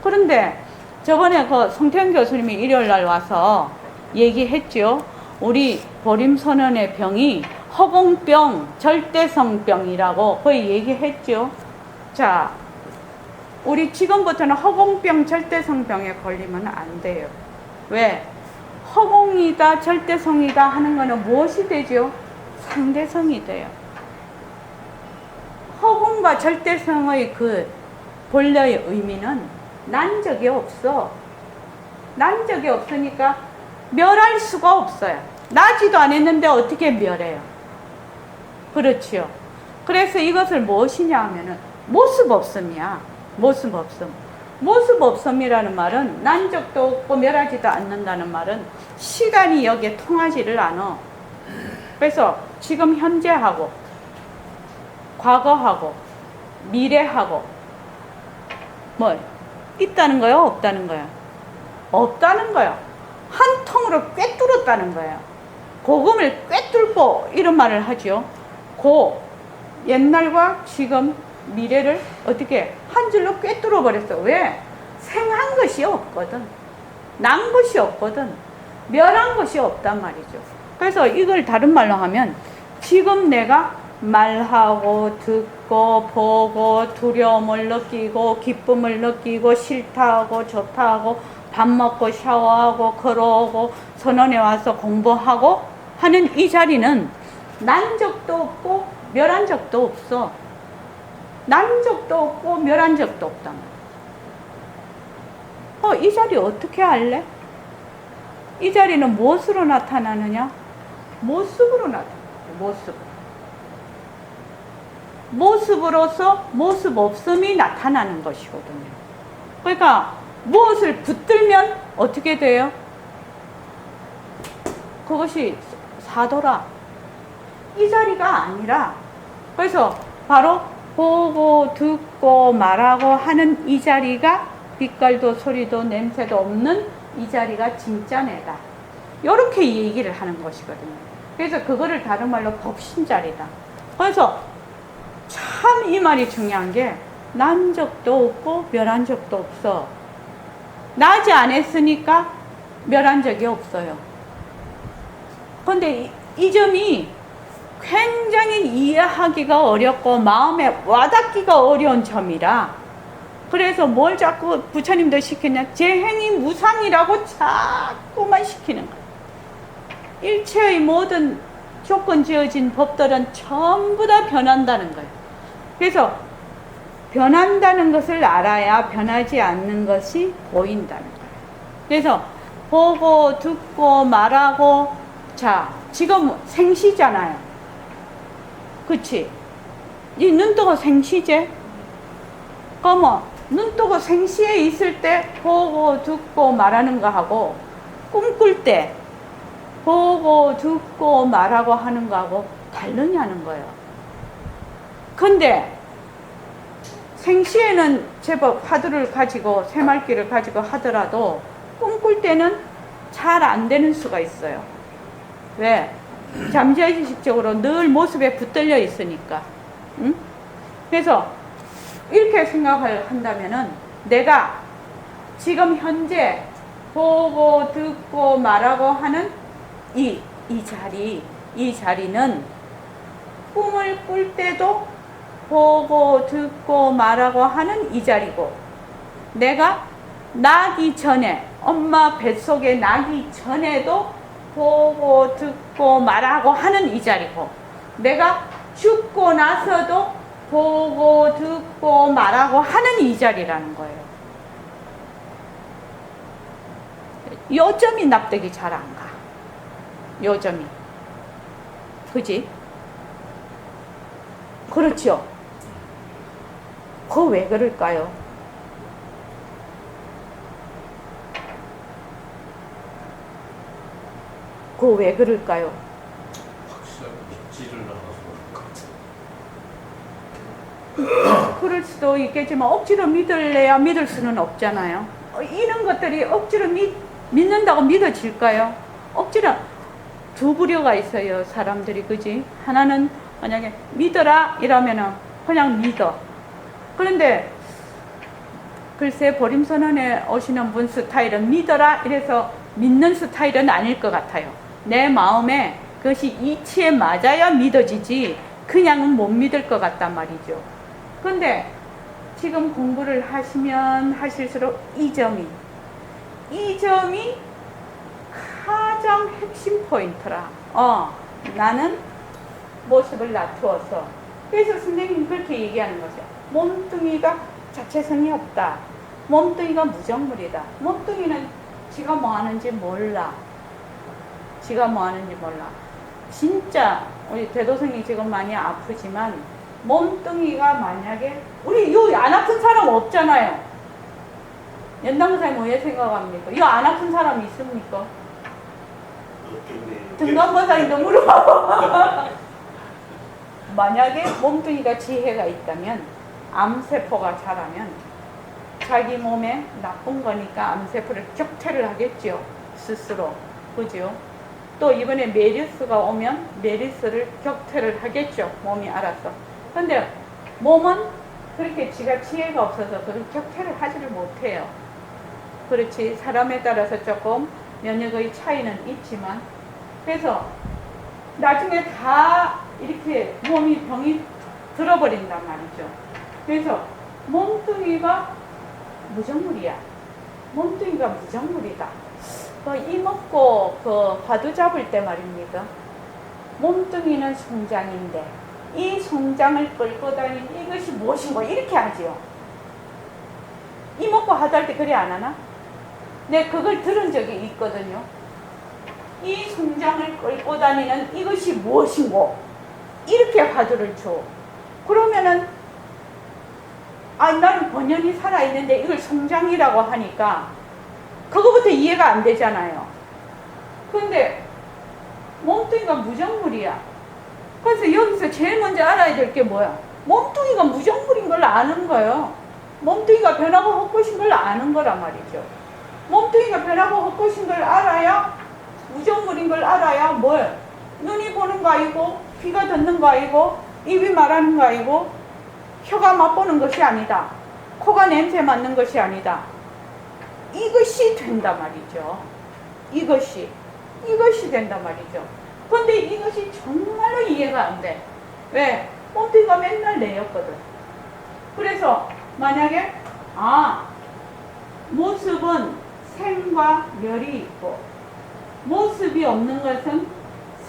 그런데 저번에 그 송태현 교수님이 일요일날 와서 얘기했죠. 우리 보림선언의 병이 허공병, 절대성병이라고 거의 얘기했죠. 자, 우리 지금부터는 허공병, 절대성병에 걸리면 안 돼요. 왜? 허공이다, 절대성이다 하는 거는 무엇이 되죠? 상대성이 돼요. 허공과 절대성의 그 본래의 의미는 난 적이 없어. 난 적이 없으니까 멸할 수가 없어요. 나지도 않았는데 어떻게 멸해요? 그렇지요. 그래서 이것을 무엇이냐 하면은 모습 없음이야. 모습 없음. 모습 없음이라는 말은 난 적도 없고 멸하지도 않는다는 말은 시간이 여기에 통하지를 않아. 그래서 지금 현재하고 과거하고 미래하고 뭐 있다는 거예요? 없다는 거예요? 없다는 거예요. 한 통으로 꿰뚫었다는 거예요. 고금을 꿰뚫고 이런 말을 하죠. 옛날과 지금 미래를 어떻게 한 줄로 꿰뚫어 버렸어. 왜? 생한 것이 없거든. 난 것이 없거든. 멸한 것이 없단 말이죠. 그래서 이걸 다른 말로 하면 지금 내가 말하고 듣고 보고 두려움을 느끼고 기쁨을 느끼고 싫다하고 좋다하고 밥 먹고 샤워하고 걸어오고 선원에 와서 공부하고 하는 이 자리는 난 적도 없고 멸한 적도 없어. 난 적도 없고 멸한 적도 없단 말이야. 이 자리 어떻게 알래? 이 자리는 무엇으로 나타나느냐? 모습으로 나타나. 모습으로서 모습 없음이 나타나는 것이거든요. 그러니까 무엇을 붙들면 어떻게 돼요? 그것이 사도라. 이 자리가 아니라, 그래서 바로 보고 듣고 말하고 하는 이 자리가 빛깔도 소리도 냄새도 없는 이 자리가 진짜 내다, 이렇게 얘기를 하는 것이거든요. 그래서 그거를 다른 말로 법신자리다. 그래서 참 이 말이 중요한 게 난 적도 없고 멸한 적도 없어. 나지 않았으니까 멸한 적이 없어요. 근데 이 점이 굉장히 이해하기가 어렵고 마음에 와닿기가 어려운 점이라 그래서 뭘 자꾸 부처님도 시켰냐? 재행이 무상이라고 자꾸만 시키는 거예요. 일체의 모든 조건 지어진 법들은 전부 다 변한다는 거예요. 그래서 변한다는 것을 알아야 변하지 않는 것이 보인다는 거예요. 그래서 보고 듣고 말하고, 자, 지금 생시잖아요. 그치? 이 눈뜨고 생시제? 그러면 눈뜨고 생시에 있을 때 보고 듣고 말하는 거 하고, 꿈꿀 때 보고 듣고 말하고 하는 거하고 다르냐는 거예요. 근데 생시에는 제법 화두를 가지고 새말귀를 가지고 하더라도 꿈꿀 때는 잘 안 되는 수가 있어요. 왜? 잠재의식적으로 늘 모습에 붙들려 있으니까. 응? 그래서 이렇게 생각을 한다면은 내가 지금 현재 보고 듣고 말하고 하는 이 자리는 꿈을 꿀 때도 보고 듣고 말하고 하는 이 자리고, 내가 나기 전에, 엄마 뱃속에 나기 전에도 보고 듣고 말하고 하는 이 자리고, 내가 죽고 나서도 보고 듣고 말하고 하는 이 자리라는 거예요. 요점이 납득이 잘 안 가. 요점이. 그지? 그렇죠. 그거 왜 그럴까요? 그거 왜 그럴까요? 확실하게 믿지를 않아서 그럴 것 같아. 그럴 수도 있겠지만 억지로 믿을래야 믿을 수는 없잖아요. 이런 것들이 억지로 믿는다고 믿어질까요? 억지로 두 부류가 있어요, 사람들이. 그지? 하나는 만약에 믿어라 이러면은 그냥 믿어. 그런데 글쎄 보림선언에 오시는 분 스타일은 믿어라 이래서 믿는 스타일은 아닐 것 같아요. 내 마음에 그것이 이치에 맞아야 믿어지지 그냥은 못 믿을 것 같단 말이죠. 근데 지금 공부를 하시면 하실수록 이 점이 가장 핵심 포인트라. 나는 모습을 낮추어서. 그래서 선생님 그렇게 얘기하는 거죠. 몸뚱이가 자체성이 없다. 몸뚱이가 무정물이다. 몸뚱이는 지가 뭐 하는지 몰라. 진짜 우리 대도성이 지금 많이 아프지만 몸뚱이가 만약에 우리 요 안 아픈 사람 없잖아요. 연당사님 왜 생각합니까? 이 안 아픈 사람 있습니까? 등간보살님도 물어봐. 만약에 몸뚱이가 지혜가 있다면 암세포가 자라면 자기 몸에 나쁜 거니까 암세포를 격퇴를 하겠죠. 스스로. 그죠? 또 이번에 메르스가 오면 메르스를 격퇴를 하겠죠. 몸이 알아서. 근데 몸은 그렇게 지가 지혜가 없어서 그걸 격퇴를 하지를 못해요. 그렇지. 사람에 따라서 조금 면역의 차이는 있지만, 그래서 나중에 다 이렇게 병이 들어버린단 말이죠. 그래서 몸뚱이가 무정물이야. 몸뚱이가 무정물이다. 이 먹고 화두 잡을 때 말입니다. 몸뚱이는 송장인데 이 송장을 끌고 다니는 이것이 무엇인가 이렇게 하지요. 이 먹고 화두 할 때 그래 안 하나? 네, 그걸 들은 적이 있거든요. 이 송장을 끌고 다니는 이것이 무엇인고 이렇게 화두를 줘. 그러면은 나는 본연이 살아있는데 이걸 송장이라고 하니까 그거부터 이해가 안 되잖아요. 근데 몸뚱이가 무정물이야. 그래서 여기서 제일 먼저 알아야 될 게 뭐야? 몸뚱이가 무정물인 걸 아는 거예요. 몸뚱이가 변하고 헛것인 걸 아는 거란 말이죠. 몸뚱이가 변하고 헛것인 걸 알아야, 무정물인 걸 알아야 뭘? 눈이 보는 거 아니고, 귀가 듣는 거 아니고, 입이 말하는 거 아니고, 혀가 맛보는 것이 아니다. 코가 냄새 맡는 것이 아니다. 이것이 된단 말이죠. 이것이 된단 말이죠. 근데 이것이 정말로 이해가 안 돼. 왜? 몸뚱이가 맨날 내였거든. 그래서 만약에 모습은 생과 멸이 있고 모습이 없는 것은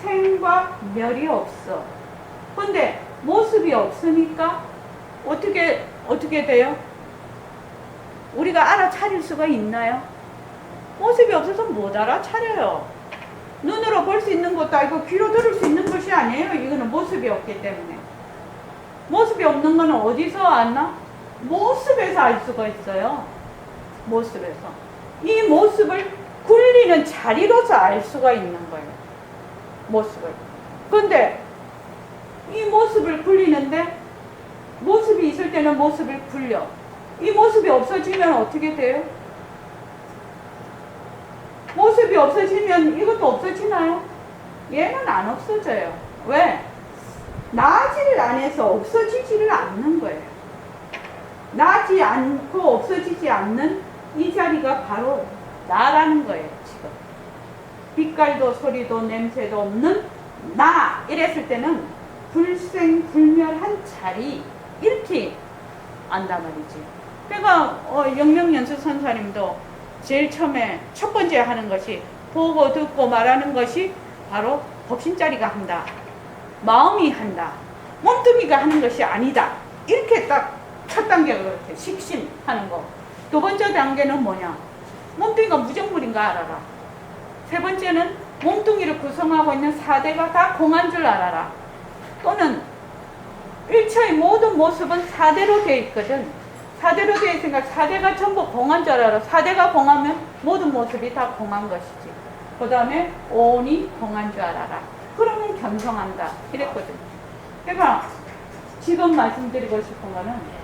생과 멸이 없어. 근데 모습이 없으니까 어떻게 돼요? 우리가 알아차릴 수가 있나요? 모습이 없어서 못 알아차려요. 눈으로 볼 수 있는 것도 아니고 귀로 들을 수 있는 것이 아니에요. 이거는 모습이 없기 때문에. 모습이 없는 거는 어디서 알나? 모습에서 알 수가 있어요. 모습에서. 이 모습을 굴리는 자리로서 알 수가 있는 거예요. 모습을. 근데 이 모습을 굴리는데 모습이 있을 때는 모습을 굴려. 이 모습이 없어지면 어떻게 돼요? 모습이 없어지면 이것도 없어지나요? 얘는 안 없어져요. 왜? 나질 안에서 없어지지를 않는 거예요. 나지 않고 없어지지 않는 이 자리가 바로 나라는 거예요, 지금. 빛깔도 소리도 냄새도 없는 나 이랬을 때는 불생불멸한 자리 이렇게 안단 말이지. 그러니까 영명연수 선사님도 제일 처음에 첫 번째 하는 것이 보고 듣고 말하는 것이 바로 법신자리가 한다. 마음이 한다. 몸뚱이가 하는 것이 아니다. 이렇게 딱 첫 단계가 그렇게 식심하는 거. 두 번째 단계는 뭐냐? 몸뚱이가 무정물인가 알아라. 세 번째는 몸뚱이를 구성하고 있는 사대가 다 공한 줄 알아라. 또는 일체의 모든 모습은 사대로 되어 있거든. 사대로 되어 있으니까 사대가 전부 공한 줄 알아. 사대가 공하면 모든 모습이 다 공한 것이지. 그 다음에 온이 공한 줄 알아라. 그러면 견성한다. 이랬거든. 그러니까 지금 말씀드리고 싶은 거는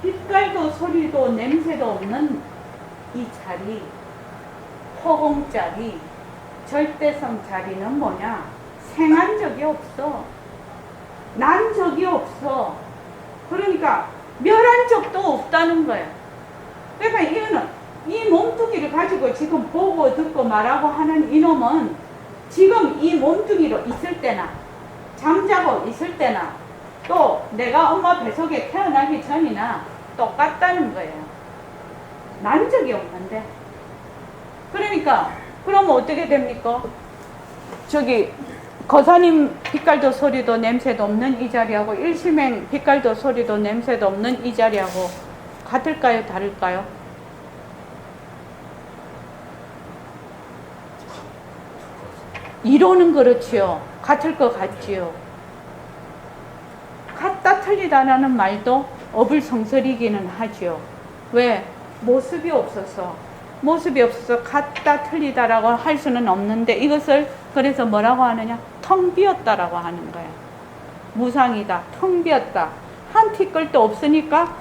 빛깔도 소리도 냄새도 없는 이 자리, 허공자리, 절대성 자리는 뭐냐? 생한 적이 없어. 난 적이 없어. 그러니까 멸한 적도 없다는 거야. 그러니까 이거는 이 몸뚱이를 가지고 지금 보고 듣고 말하고 하는 이놈은 지금 이 몸뚱이로 있을 때나 잠자고 있을 때나 또 내가 엄마 뱃속에 태어나기 전이나 똑같다는 거예요. 난 적이 없는데. 그러니까 그러면 어떻게 됩니까? 저기 거사님 빛깔도 소리도 냄새도 없는 이 자리하고 일심행 빛깔도 소리도 냄새도 없는 이 자리하고 같을까요? 다를까요? 이론은 그렇지요. 같을 것 같지요. 같다 틀리다라는 말도 어불성설이기는 하지요. 왜? 모습이 없어서 같다 틀리다라고 할 수는 없는데 이것을 그래서 뭐라고 하느냐? 텅 비었다라고 하는 거예요. 무상이다. 텅 비었다. 한 티끌도 없으니까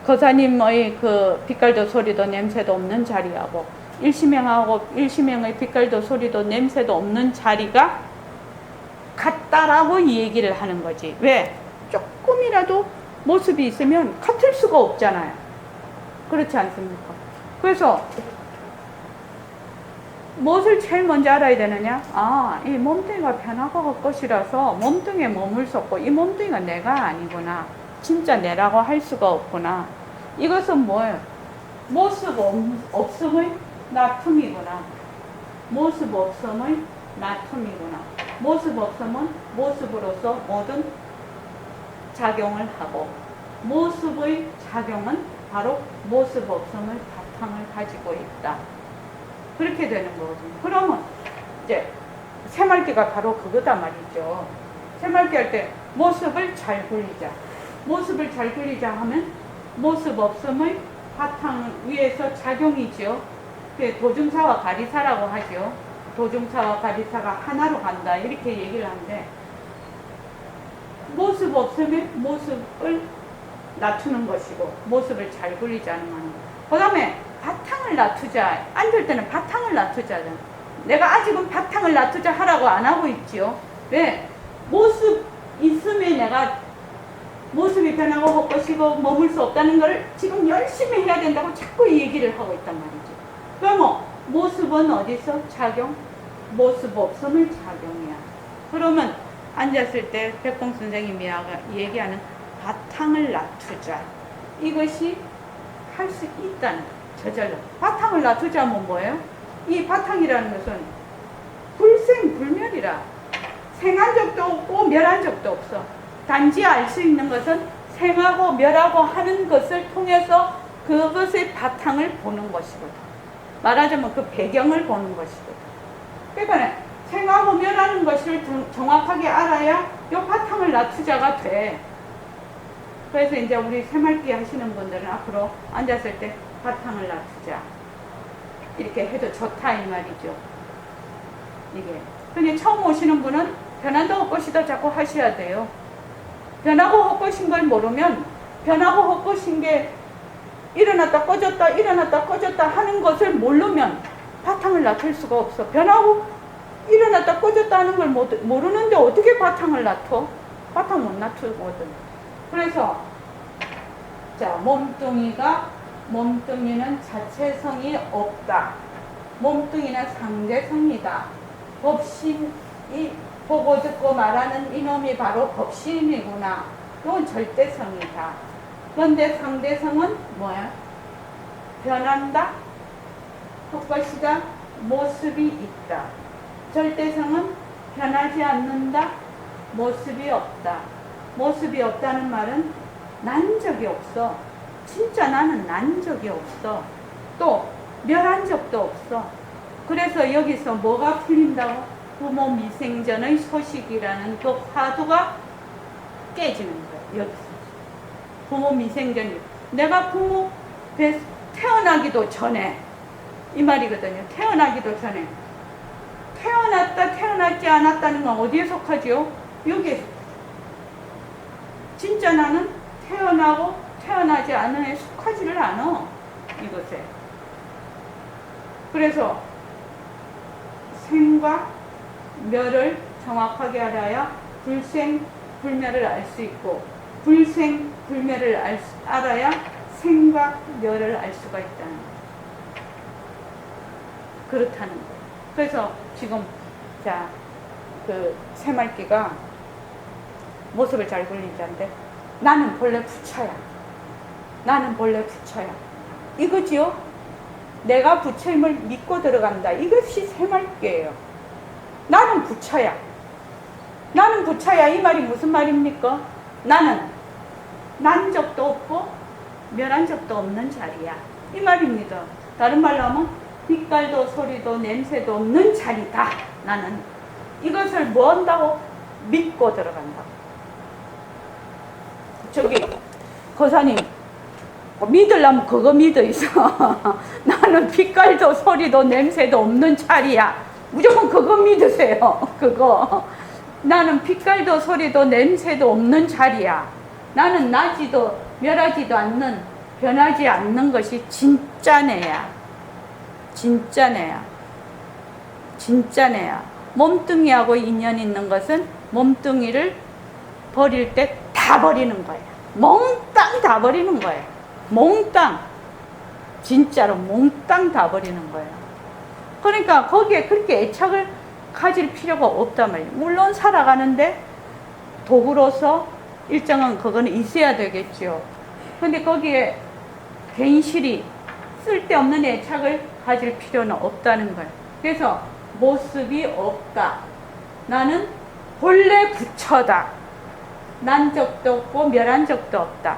거사님의 그 빛깔도 소리도 냄새도 없는 자리하고 일심행의 빛깔도 소리도 냄새도 없는 자리가 같다라고 얘기를 하는 거지. 왜? 조금이라도 모습이 있으면 같을 수가 없잖아요. 그렇지 않습니까? 그래서 무엇을 제일 먼저 알아야 되느냐? 이 몸뚱이가 변화가 것이라서 몸뚱이에 머물 수 없고 이 몸뚱이가 내가 아니구나. 진짜 내라고 할 수가 없구나. 이것은 뭐예요? 모습 없음의 나툼이구나. 모습 없음의 나툼이구나. 모습 없음은 모습으로서 모든 작용을 하고 모습의 작용은 바로 모습 없음의 바탕을 가지고 있다. 그렇게 되는 거거든요. 그러면 이제 새말기가 바로 그거다 말이죠. 새말기 할 때 모습을 잘 굴리자. 모습을 잘 굴리자 하면 모습 없음의 바탕 위에서 작용이죠. 도중사와 가리사라고 하죠. 도중사와 가리사가 하나로 간다. 이렇게 얘기를 하는데 모습 없으면 모습을 낮추는 것이고 모습을 잘 굴리자는 거는 그 다음에 바탕을 낮추자. 앉을 때는 바탕을 낮추자. 내가 아직은 바탕을 낮추자 하라고 안 하고 있지요. 왜? 모습 있으면 내가 모습이 변하고 헛것이고 머물 수 없다는 걸 지금 열심히 해야 된다고 자꾸 이 얘기를 하고 있단 말이죠. 그러면 모습은 어디서 작용? 모습 없음의 작용이야. 그러면 앉았을 때 백봉 선생님이 얘기하는 바탕을 낮추자. 이것이 할 수 있다는 거예요. 저절로. 바탕을 놔두자면 뭐예요? 이 바탕이라는 것은 불생불멸이라. 생한 적도 없고 멸한 적도 없어. 단지 알 수 있는 것은 생하고 멸하고 하는 것을 통해서 그것의 바탕을 보는 것이거든. 말하자면 그 배경을 보는 것이거든. 그러니까 생하고 멸하는 것을 정확하게 알아야 이 바탕을 놔두자가 돼. 그래서 이제 우리 새말기 하시는 분들은 앞으로 앉았을 때 바탕을 놔두자. 이렇게 해도 좋다 이 말이죠. 이게. 근데 처음 오시는 분은 변한다 헛것이다 자꾸 하셔야 돼요. 변하고 헛것인 걸 모르면 변하고 헛것인 게 일어났다 꺼졌다 일어났다 꺼졌다 하는 것을 모르면 바탕을 놔둘 수가 없어. 변하고 일어났다 꺼졌다 하는 걸 모르는데 어떻게 바탕을 놔둬? 바탕 못 놔두거든. 그래서 자, 몸뚱이는 자체성이 없다. 몸뚱이는 상대성이다. 법신이 보고 듣고 말하는 이놈이 바로 법신이구나. 이건 절대성이다. 그런데 상대성은 뭐야? 변한다, 헛것이다, 모습이 있다. 절대성은 변하지 않는다, 모습이 없다. 모습이 없다는 말은 난 적이 없어. 진짜 나는 난 적이 없어. 또 멸한 적도 없어. 그래서 여기서 뭐가 풀린다고? 부모 미생전의 소식이라는 그 화두가 깨지는 거예요. 여기서 부모 미생전이 내가 부모 배 태어나기도 전에 이 말이거든요. 태어나기도 전에 태어났다 태어났지 않았다는 건 어디에 속하죠? 여기에. 진짜 나는 태어나고 태어나지 않은 애 속하지를 않아. 이것에. 그래서 생과 멸을 정확하게 알아야 불생 불멸을 알 수 있고 불생 불멸을 알아야 생과 멸을 알 수가 있다는 거예요. 그렇다는 거예요. 그래서 지금 자 그 새말기가 모습을 잘 굴린다는데 나는 본래 부처야. 나는 본래 부처야. 이거지요. 내가 부처임을 믿고 들어간다. 이것이 새말기예요. 나는 부처야. 나는 부처야. 이 말이 무슨 말입니까? 나는 난 적도 없고 멸한 적도 없는 자리야. 이 말입니다. 다른 말로 하면 빛깔도 소리도 냄새도 없는 자리다. 나는 이것을 뭐 한다고? 믿고 들어간다고. 저기 거사님 믿으려면 그거 믿어 있어. 나는 빛깔도 소리도 냄새도 없는 자리야. 무조건 그거 믿으세요. 그거. 나는 빛깔도 소리도 냄새도 없는 자리야. 나는 나지도 멸하지도 않는 변하지 않는 것이 진짜 내야. 진짜 내야. 진짜 내야. 몸뚱이하고 인연 있는 것은 몸뚱이를 버릴 때 다 버리는 거야. 몽땅 다 버리는 거야. 몽땅. 진짜로 몽땅 다 버리는 거야. 그러니까 거기에 그렇게 애착을 가질 필요가 없단 말이에요. 물론 살아가는데 도구로서 일정한 그거는 있어야 되겠죠. 근데 거기에 괜시리 쓸데없는 애착을 가질 필요는 없다는 거예요. 그래서 모습이 없다. 나는 본래 부처다. 난 적도 없고 멸한 적도 없다.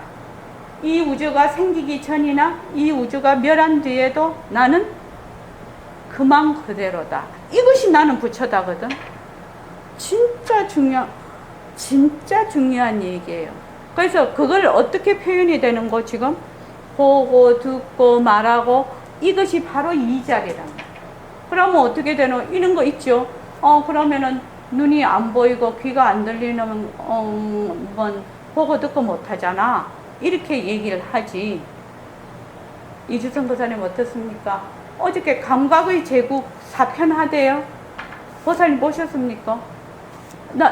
이 우주가 생기기 전이나 이 우주가 멸한 뒤에도 나는 그만 그대로다. 이것이 나는 부처다거든. 진짜 중요한 얘기예요. 그래서 그걸 어떻게 표현이 되는 거 지금? 보고 듣고 말하고 이것이 바로 이 자리란 말이야. 그러면 어떻게 되노? 이런 거 있죠. 그러면은 눈이 안 보이고 귀가 안 들리는 건 보고 듣고 못하잖아. 이렇게 얘기를 하지. 이주성 보살님 어떻습니까? 어저께 감각의 제국 사편하대요. 보살님 보셨습니까?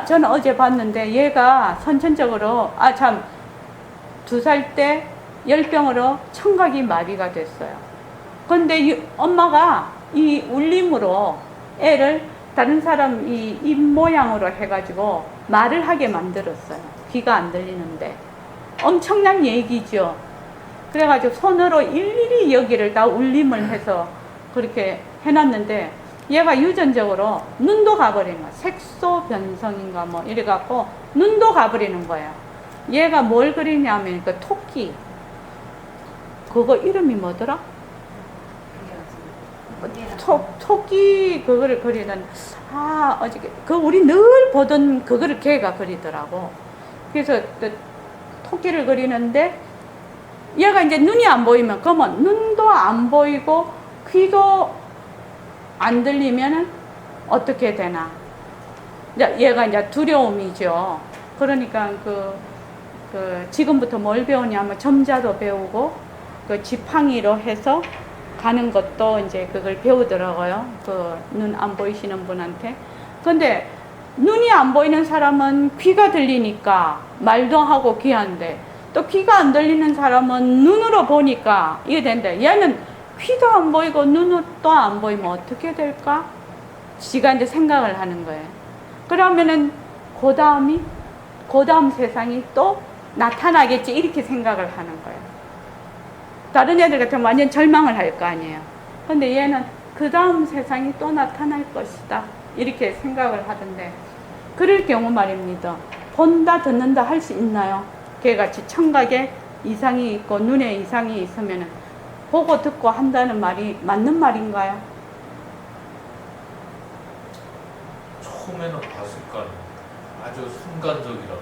저는 어제 봤는데 얘가 선천적으로 2살 때 열병으로 청각이 마비가 됐어요. 근데 엄마가 이 울림으로 애를 다른 사람 이 입 모양으로 해가지고 말을 하게 만들었어요. 귀가 안 들리는데. 엄청난 얘기죠. 그래가지고 손으로 일일이 여기를 다 울림을 해서 그렇게 해놨는데 얘가 유전적으로 눈도 가버리는 거야. 색소 변성인가 뭐 이래갖고 눈도 가버리는 거예요. 얘가 뭘 그리냐면 그 토끼. 그거 이름이 뭐더라? 토끼 그거를 그리는 어저께 그 우리 늘 보던 그거를 걔가 그리더라고. 그래서 토끼를 그리는데 얘가 이제 눈이 안 보이면 그러면 눈도 안 보이고 귀도 안 들리면은 어떻게 되나? 얘가 이제 두려움이죠. 그러니까 지금부터 뭘 배우냐면 점자도 배우고 그 지팡이로 해서 가는 것도 이제 그걸 배우더라고요. 그 눈 안 보이시는 분한테. 근데 눈이 안 보이는 사람은 귀가 들리니까 말도 하고 귀한데 또 귀가 안 들리는 사람은 눈으로 보니까 이게 된다. 얘는 귀도 안 보이고 눈도 안 보이면 어떻게 될까? 지가 이제 생각을 하는 거예요. 그러면은 그 다음 세상이 또 나타나겠지 이렇게 생각을 하는 거예요. 다른 애들 같으면 완전 절망을 할 거 아니에요. 근데 얘는 그 다음 세상이 또 나타날 것이다 이렇게 생각을 하던데 그럴 경우 말입니다. 본다 듣는다 할 수 있나요? 걔같이 청각에 이상이 있고 눈에 이상이 있으면은 보고 듣고 한다는 말이 맞는 말인가요? 처음에는 봤을 거 아니에요. 아주 순간적이라고.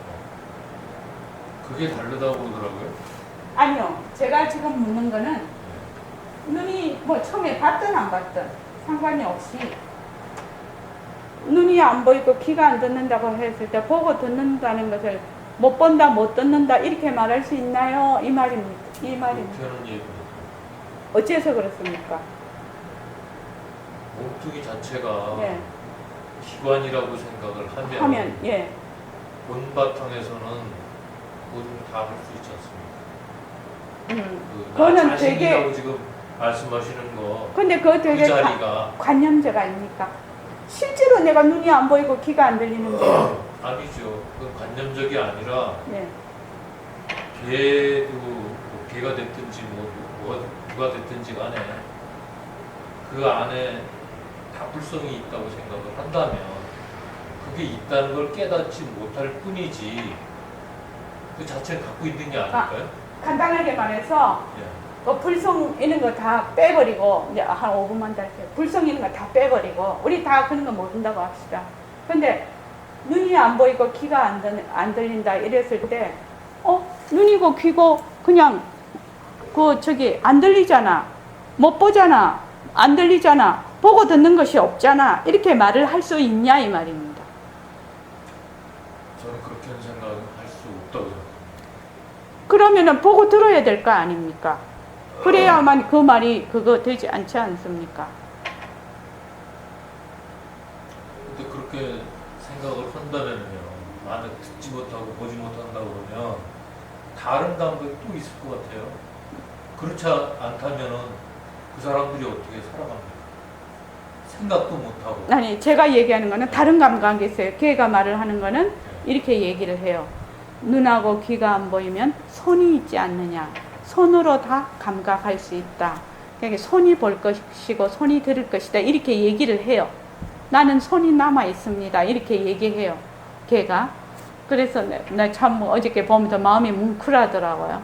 그게 다르다고 그러더라고요. 아니요. 제가 지금 묻는 거는 눈이 뭐 처음에 봤든 안 봤든 상관이 없이 눈이 안 보이고 귀가 안 듣는다고 했을 때 보고 듣는다는 것을 못 본다 못 듣는다 이렇게 말할 수 있나요? 이 말입니다. 이 말입니다. 그렇게 하는 얘기입니다. 어째서 그렇습니까? 몸뚱이 자체가 예. 기관이라고 생각을 하면 예. 본 바탕에서는 모든 다 할 수 있지 않습니까? 그거는 나 되게 자신이라고 지금 말씀하시는 거. 근데 그거 되게 그 자리가 관념적 아닙니까? 실제로 내가 눈이 안 보이고 귀가 안 들리는데 아니죠. 그건 관념적이 아니라 예. 걔도 뭐 걔가 됐든지 누가 됐든지 간에 그 안에 다불성이 있다고 생각을 한다면 그게 있다는 걸 깨닫지 못할 뿐이지 그 자체를 갖고 있는 게 아닐까요? 간단하게 말해서 예. 그 불성 있는 거 다 빼버리고 이제 한 5분만 더 할게요. 불성 있는 거 다 빼버리고 우리 다 그런 거 모른다고 합시다. 근데 눈이 안 보이고 귀가 안 들린다 이랬을 때 눈이고 귀고 그냥 안 들리잖아. 못 보잖아. 안 들리잖아. 보고 듣는 것이 없잖아. 이렇게 말을 할 수 있냐 이 말입니다. 저는 그렇게는 생각을 할 수 없다고 생각합니다. 그러면은 보고 들어야 될 거 아닙니까? 그래야만 그 말이 그거 되지 않지 않습니까? 근데 그렇게 생각을 한다면요, 만약 듣지 못하고 보지 못한다고 그러면 다른 감각이 또 있을 것 같아요. 그렇지 않다면은 그 사람들이 어떻게 살아갑니까? 생각도 못하고. 아니, 제가 얘기하는 거는 다른 감각이 있어요. 걔가 말을 하는 거는 이렇게 얘기를 해요. 눈하고 귀가 안 보이면 손이 있지 않느냐. 손으로 다 감각할 수 있다. 그러니까 손이 볼 것이고 손이 들을 것이다. 이렇게 얘기를 해요. 나는 손이 남아 있습니다. 이렇게 얘기해요. 걔가. 그래서 나 참 어저께 보면서 마음이 뭉클하더라고요.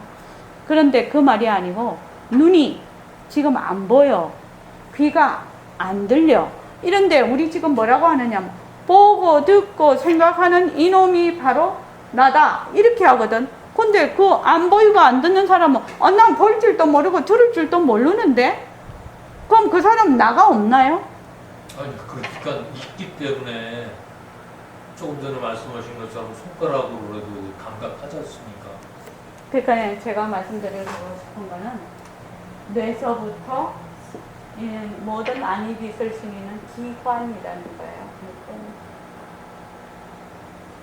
그런데 그 말이 아니고 눈이 지금 안 보여. 귀가 안 들려. 이런데 우리 지금 뭐라고 하느냐. 보고 듣고 생각하는 이놈이 바로 나다. 이렇게 하거든. 근데 그 안 보이고 안 듣는 사람은 난 볼 줄도 모르고 들을 줄도 모르는데 그럼 그 사람은 나가 없나요? 아니 그러니까 있기 때문에 조금 전에 말씀하신 것처럼 손가락으로라도 감각하지 않습니까? 그러니까 제가 말씀드리고 싶은 거는 뇌서부터 모든 안입이 있을 수 있는 기관이라는 거예요.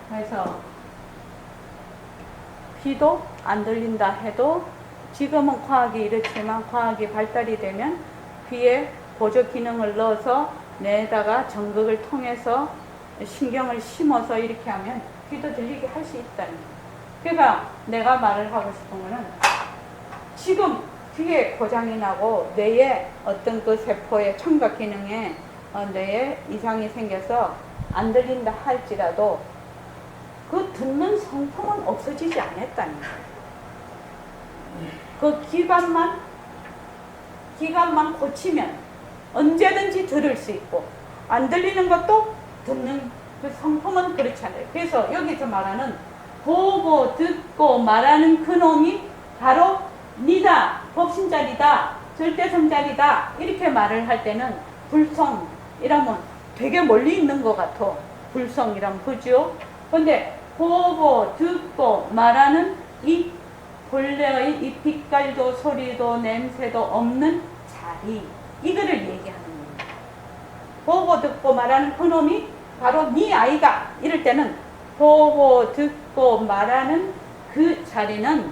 그래서 귀도 안 들린다 해도 지금은 과학이 이렇지만 과학이 발달이 되면 귀에 보조 기능을 넣어서 뇌에다가 전극을 통해서 신경을 심어서 이렇게 하면 귀도 들리게 할 수 있다는 거예요. 그러니까 내가 말을 하고 싶은 거는 지금 귀에 고장이 나고 뇌에 어떤 그 세포의 청각 기능에 뇌에 이상이 생겨서 안 들린다 할지라도 그 듣는 성품은 없어지지 않았다는 거예요. 그 기관만 고치면 언제든지 들을 수 있고 안 들리는 것도 듣는 그 성품은 그렇지 않아요. 그래서 여기서 말하는 보고 듣고 말하는 그놈이 바로 니다, 법신자리다, 절대성자리다 이렇게 말을 할 때는 불성이라면 되게 멀리 있는 것 같아. 불성이라면 그죠? 근데 보고 듣고 말하는 이 본래의 이 빛깔도 소리도 냄새도 없는 자리, 이거를 얘기하는 겁니다. 보고 듣고 말하는 그놈이 바로 네 아이가 이럴 때는 보고 듣고 말하는 그 자리는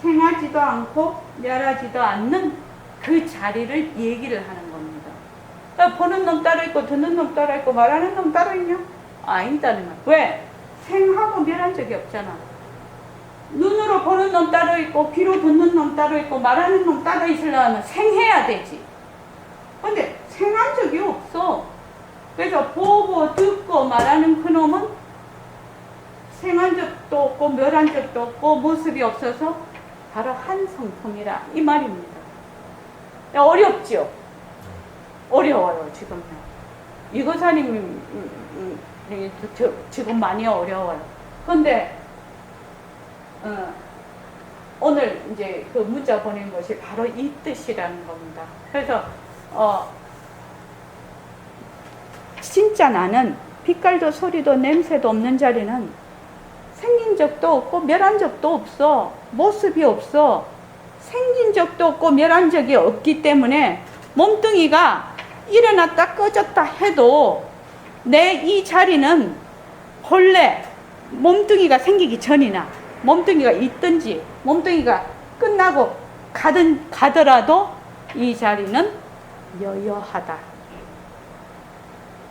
생하지도 않고 멸하지도 않는 그 자리를 얘기를 하는 겁니다. 그러니까 보는 놈 따로 있고 듣는 놈 따로 있고 말하는 놈 따로 있냐? 아니다는 거야. 왜? 생하고 멸한 적이 없잖아. 눈으로 보는 놈 따로 있고 귀로 듣는 놈 따로 있고 말하는 놈 따로 있으려면 생해야 되지. 근데 생한 적이 없어. 그래서 보고 듣고 말하는 그놈은 생한 적도 없고 멸한 적도 없고 모습이 없어서 바로 한 성품이라 이 말입니다. 어렵죠? 어려워요 지금요. 이거사님 지금 많이 어려워요. 근데 오늘 이제 그 문자 보낸 것이 바로 이 뜻이라는 겁니다. 그래서 진짜 나는 빛깔도 소리도 냄새도 없는 자리는 생긴 적도 없고 멸한 적도 없어. 모습이 없어. 생긴 적도 없고 멸한 적이 없기 때문에 몸뚱이가 일어났다 꺼졌다 해도 내 이 자리는 본래 몸뚱이가 생기기 전이나 몸뚱이가 있든지 몸뚱이가 끝나고 가더라도 이 자리는 여여하다.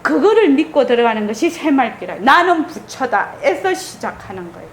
그거를 믿고 들어가는 것이 새말기라. 나는 부처다 에서 시작하는 거예요.